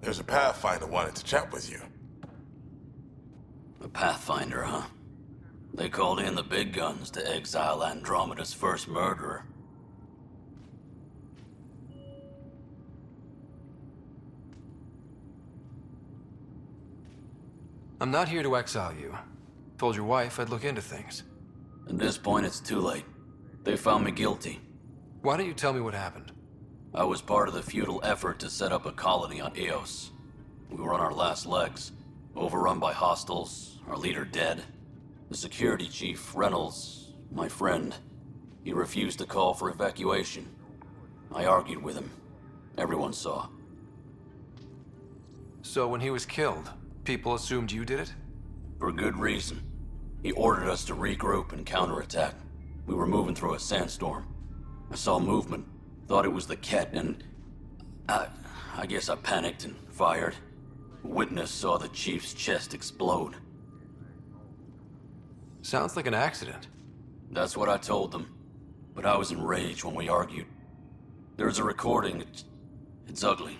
There's a Pathfinder wanted to chat with you. A Pathfinder, huh? They called in the big guns to exile Andromeda's first murderer. I'm not here to exile you. Told your wife I'd look into things. At this point, it's too late. They found me guilty. Why don't you tell me what happened? I was part of the futile effort to set up a colony on Eos. We were on our last legs, overrun by hostiles, our leader dead. The security chief, Reynolds, my friend, he refused to call for evacuation. I argued with him. Everyone saw. So when he was killed, people assumed you did it? For good reason. He ordered us to regroup and counterattack. We were moving through a sandstorm. I saw movement, thought it was the Ket, and I guess I panicked and fired. A witness saw the chief's chest explode. Sounds like an accident. That's what I told them. But I was enraged when we argued. There's a recording. It's ugly.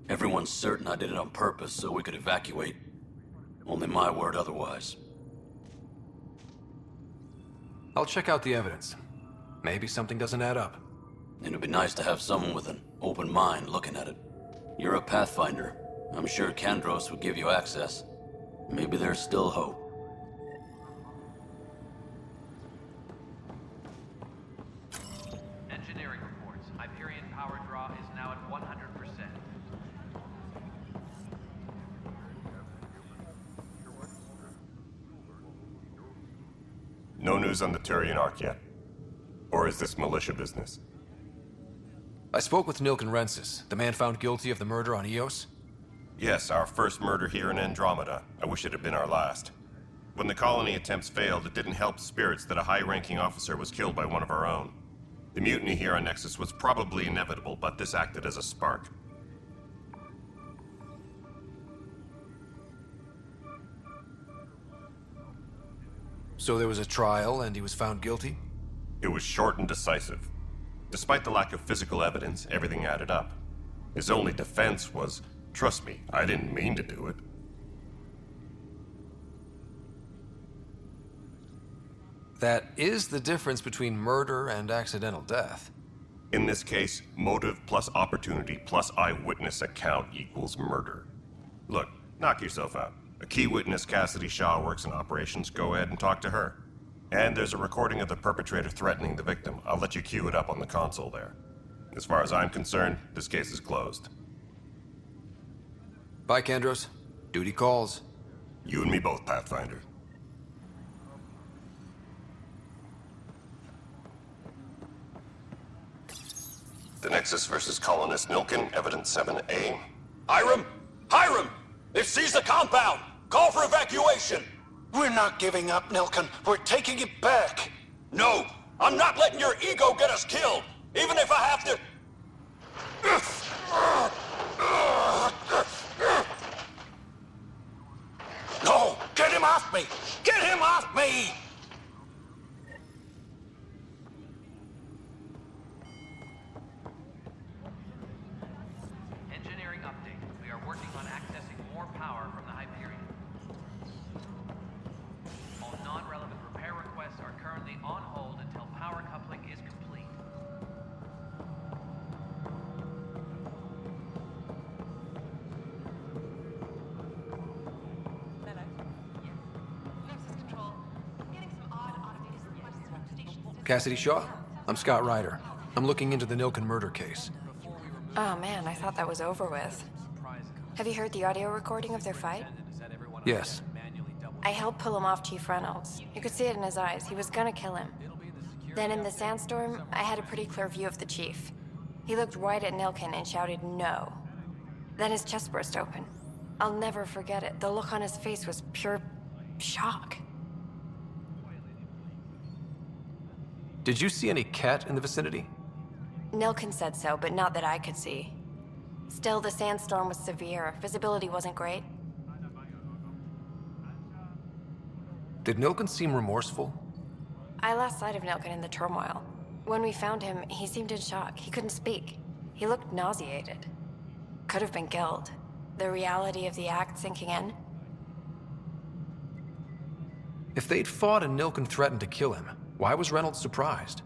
Everyone's certain I did it on purpose so we could evacuate. Only my word otherwise. I'll check out the evidence. Maybe something doesn't add up. It'd be nice to have someone with an open mind looking at it. You're a Pathfinder. I'm sure Kandros would give you access. Maybe there's still hope. Engineering reports. Hyperion power draw is now at 100%. No news on the Turian Ark yet? Or is this militia business? I spoke with Nilken Rensis, the man found guilty of the murder on Eos. Yes, our first murder here in Andromeda. I wish it had been our last. When the colony attempts failed, it didn't help spirits that a high-ranking officer was killed by one of our own. The mutiny here on Nexus was probably inevitable, but this acted as a spark. So there was a trial and he was found guilty? It was short and decisive. Despite the lack of physical evidence, everything added up. His only defense was, trust me, I didn't mean to do it. That is the difference between murder and accidental death. In this case, motive plus opportunity plus eyewitness account equals murder. Look, knock yourself out. A key witness, Cassidy Shaw, works in operations. Go ahead and talk to her. And there's a recording of the perpetrator threatening the victim. I'll let you cue it up on the console there. As far as I'm concerned, this case is closed. Bye, Kandros. Duty calls. You and me both, Pathfinder. The Nexus versus Colonist Nilken, Evidence 7A. Hiram! Hiram! They've seized the compound! Call for evacuation! We're not giving up, Nilken. We're taking it back. No! I'm not letting your ego get us killed! Even if I have to... No! Get him off me! Get him off me! Engineering update. We are working on accessing more power from the Hyperion. All non-relevant repair requests are currently on hold until power coupling is complete. Cassidy Shaw? I'm Scott Ryder. I'm looking into the Nilken murder case. Oh man, I thought that was over with. Have you heard the audio recording of their fight? Yes. I helped pull him off Chief Reynolds. You could see it in his eyes. He was gonna kill him. Then in the sandstorm, I had a pretty clear view of the chief. He looked right at Nilken and shouted no. Then his chest burst open. I'll never forget it. The look on his face was pure shock. Did you see any cat in the vicinity? Nilken said so, but not that I could see. Still, the sandstorm was severe. Visibility wasn't great. Did Nilken seem remorseful? I lost sight of Nilken in the turmoil. When we found him, he seemed in shock. He couldn't speak. He looked nauseated. Could have been guilt. The reality of the act sinking in. If they'd fought and Nilken threatened to kill him, why was Reynolds surprised?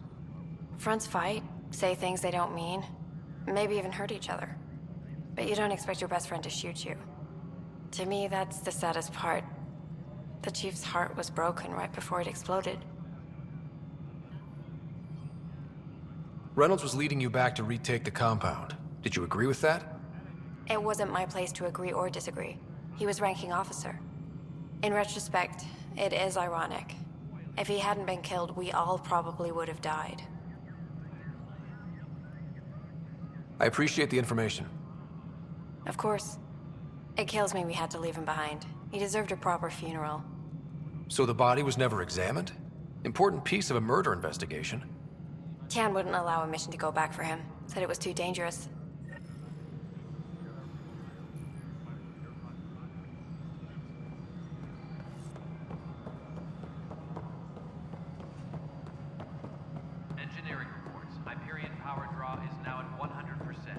Fronts fight, say things they don't mean, maybe even hurt each other. But you don't expect your best friend to shoot you. To me, that's the saddest part. The Chief's heart was broken right before it exploded. Reynolds was leading you back to retake the compound. Did you agree with that? It wasn't my place to agree or disagree. He was ranking officer. In retrospect, it is ironic. If he hadn't been killed, we all probably would have died. I appreciate the information. Of course. It kills me we had to leave him behind. He deserved a proper funeral. So the body was never examined? Important piece of a murder investigation. Tan wouldn't allow a mission to go back for him. Said it was too dangerous. Engineering reports. Hyperion power draw is now at 100%.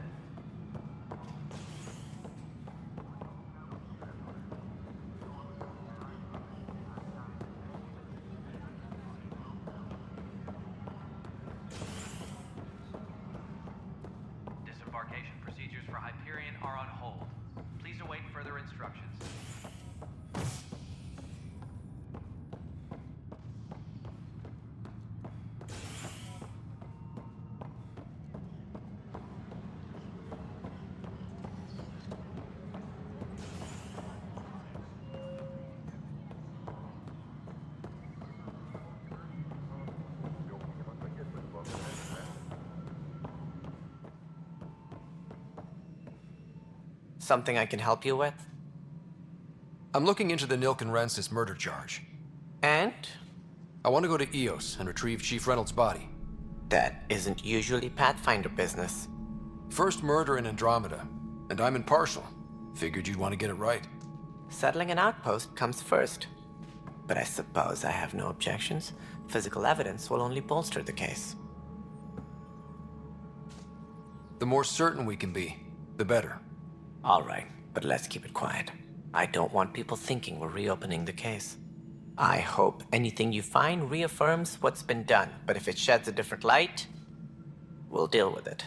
Disembarkation procedures for Hyperion are on hold. Please await further instructions. Something I can help you with? I'm looking into the Nilken Rensis murder charge. And? I want to go to EOS and retrieve Chief Reynolds' body. That isn't usually Pathfinder business. First murder in Andromeda, and I'm impartial. Figured you'd want to get it right. Settling an outpost comes first. But I suppose I have no objections. Physical evidence will only bolster the case. The more certain we can be, the better. All right, but let's keep it quiet. I don't want people thinking we're reopening the case. I hope anything you find reaffirms what's been done, but if it sheds a different light, we'll deal with it.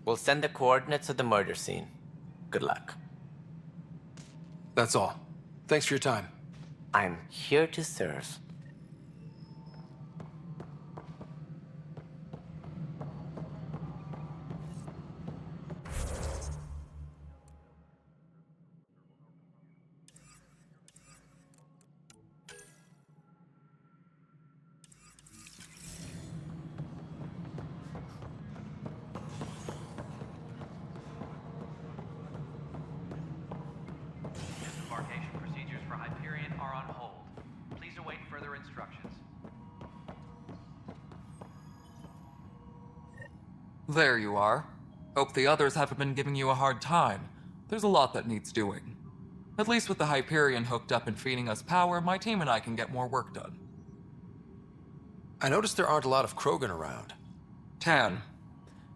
We'll send the coordinates of the murder scene. Good luck. That's all. Thanks for your time. I'm here to serve. Disembarkation procedures for Hyperion are on hold. Please await further instructions. There you are. Hope the others haven't been giving you a hard time. There's a lot that needs doing. At least with the Hyperion hooked up and feeding us power, my team and I can get more work done. I noticed there aren't a lot of Krogan around. Tan,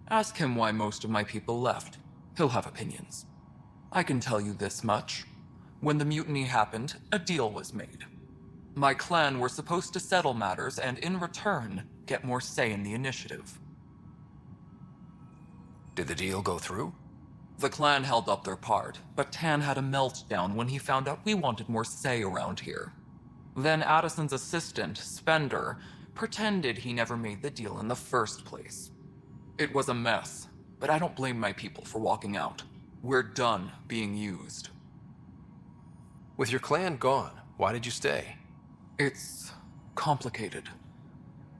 ask him why most of my people left. He'll have opinions. I can tell you this much. When the mutiny happened, a deal was made. My clan were supposed to settle matters and, in return, get more say in the initiative. Did the deal go through? The clan held up their part, but Tan had a meltdown when he found out we wanted more say around here. Then Addison's assistant, Spender, pretended he never made the deal in the first place. It was a mess, but I don't blame my people for walking out. We're done being used. With your clan gone, why did you stay? It's complicated.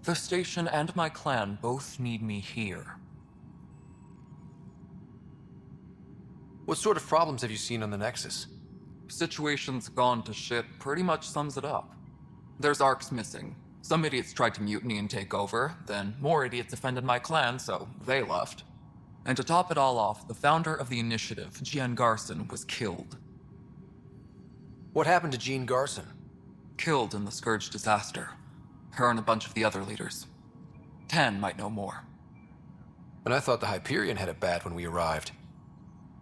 The station and my clan both need me here. What sort of problems have you seen on the Nexus? Situation's gone to shit pretty much sums it up. There's arcs missing. Some idiots tried to mutiny and take over, then more idiots offended my clan, so they left. And to top it all off, the founder of the initiative, Gian Garson, was killed. What happened to Jean Garson? Killed in the Scourge disaster. Her and a bunch of the other leaders. Tan might know more. And I thought the Hyperion had it bad when we arrived.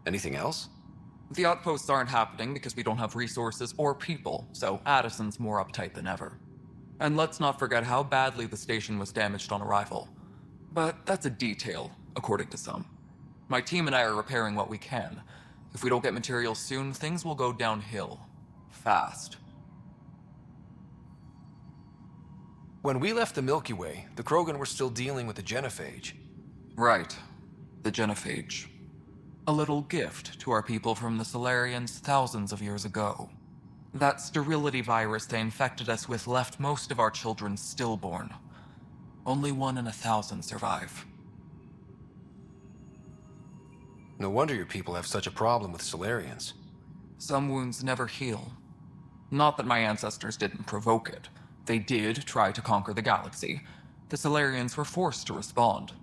Anything else? The outposts aren't happening because we don't have resources or people, so Addison's more uptight than ever. And let's not forget how badly the station was damaged on arrival. But that's a detail, according to some. My team and I are repairing what we can. If we don't get materials soon, things will go downhill. Fast. When we left the Milky Way, the Krogan were still dealing with the genophage. Right. The genophage. A little gift to our people from the Solarians thousands of years ago. That sterility virus they infected us with left most of our children stillborn. Only 1 in 1,000 survive. No wonder your people have such a problem with Solarians. Some wounds never heal. Not that my ancestors didn't provoke it. They did try to conquer the galaxy. The Solarians were forced to respond.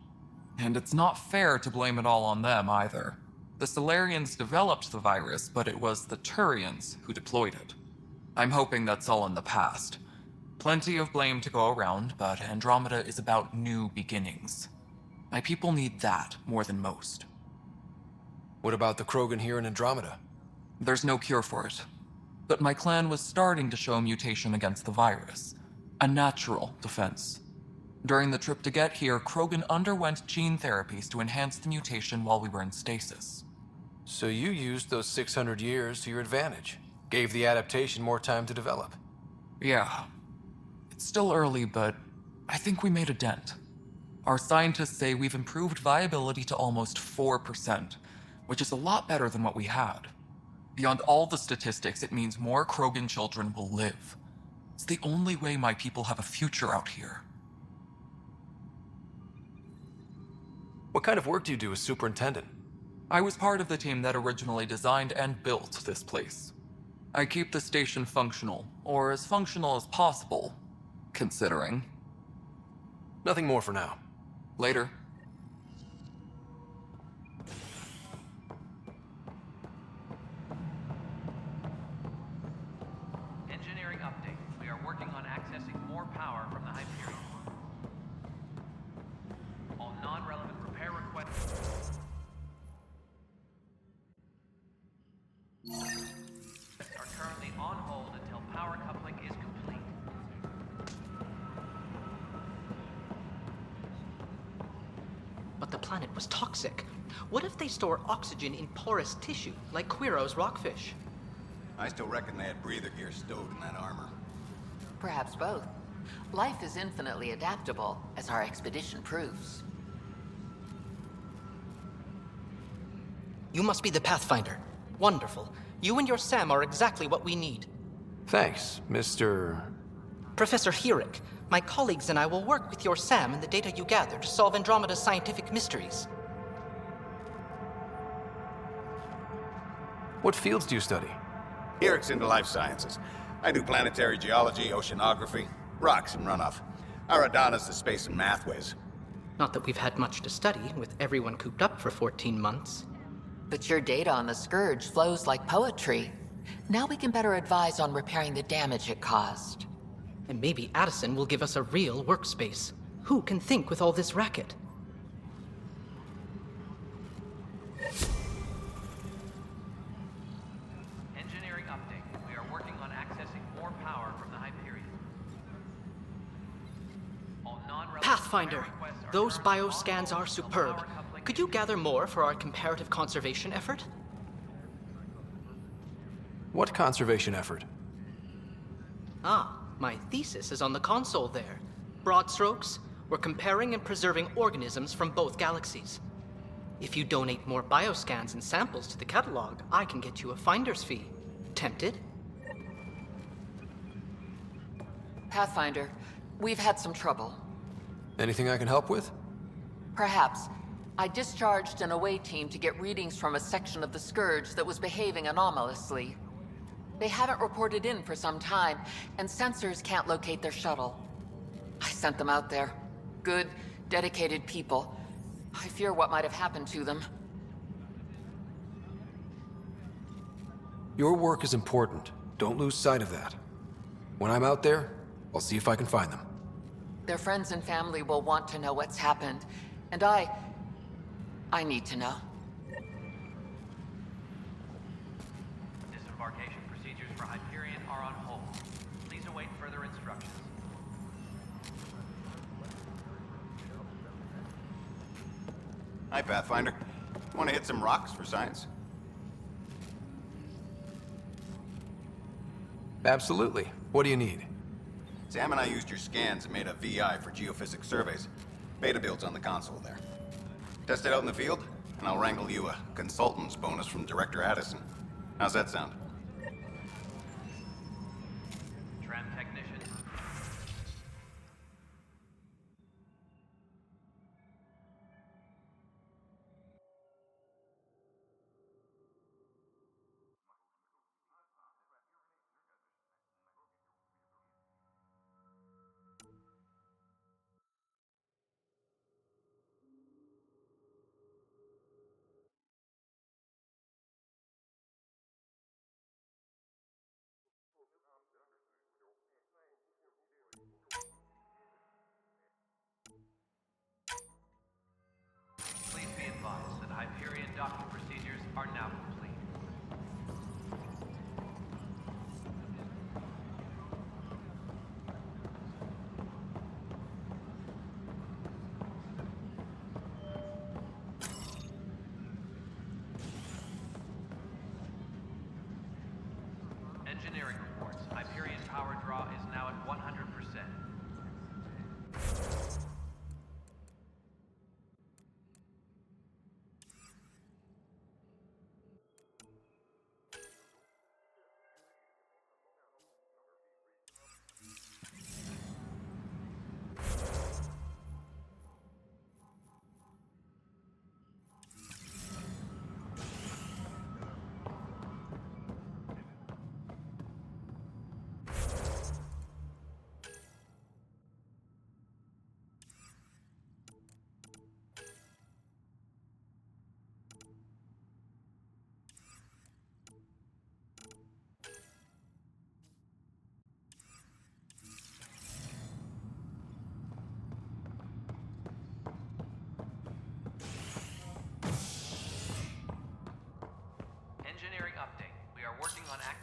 And it's not fair to blame it all on them either. The Solarians developed the virus, but it was the Turians who deployed it. I'm hoping that's all in the past. Plenty of blame to go around, but Andromeda is about new beginnings. My people need that more than most. What about the Krogan here in Andromeda? There's no cure for it. But my clan was starting to show mutation against the virus. A natural defense. During the trip to get here, Krogan underwent gene therapies to enhance the mutation while we were in stasis. So you used those 600 years to your advantage. Gave the adaptation more time to develop. Yeah. It's still early, but I think we made a dent. Our scientists say we've improved viability to almost 4%, which is a lot better than what we had. Beyond all the statistics, it means more Krogan children will live. It's the only way my people have a future out here. What kind of work do you do as superintendent? I was part of the team that originally designed and built this place. I keep the station functional, or as functional as possible, considering. Nothing more for now. Later. Engineering update. We are working on accessing more power from the Hyperion. All non-relevant repair requests are currently on hold until power coupling is complete. But the planet was toxic. What if they store oxygen in porous tissue, like Quiro's rockfish? I still reckon they had breather gear stowed in that armor. Perhaps both. Life is infinitely adaptable, as our expedition proves. You must be the Pathfinder. Wonderful. You and your Sam are exactly what we need. Thanks, Mr. Professor Herrick, my colleagues and I will work with your Sam and the data you gather to solve Andromeda's scientific mysteries. What fields do you study? Herrick's into life sciences. I do planetary geology, oceanography, rocks and runoff. Aradana's the space and math whiz. Not that we've had much to study, with everyone cooped up for 14 months. But your data on the Scourge flows like poetry. Now we can better advise on repairing the damage it caused. And maybe Addison will give us a real workspace. Who can think with all this racket? Engineering update. We are working on accessing more power from the Hyperion. All non-relevant Pathfinder, those bioscans are superb. Could you gather more for our comparative conservation effort? What conservation effort? Ah, my thesis is on the console there. Broad strokes, we're comparing and preserving organisms from both galaxies. If you donate more bioscans and samples to the catalog, I can get you a finder's fee. Tempted? Pathfinder, we've had some trouble. Anything I can help with? Perhaps. I discharged an away team to get readings from a section of the Scourge that was behaving anomalously. They haven't reported in for some time, and sensors can't locate their shuttle. I sent them out there. Good, dedicated people. I fear what might have happened to them. Your work is important. Don't lose sight of that. When I'm out there, I'll see if I can find them. Their friends and family will want to know what's happened. And I need to know. Disembarkation procedures for Hyperion are on hold. Please await further instructions. Hi, Pathfinder. Want to hit some rocks for science? Absolutely. What do you need? Sam and I used your scans and made a VI for geophysics surveys. Beta builds on the console there. Test it out in the field, and I'll wrangle you a consultant's bonus from Director Addison. How's that sound? Tram technician. Please be advised that Hyperion docking procedures are now complete. Engineering reports. Hyperion power draw is now at 100%. Engineering update. We are working on act.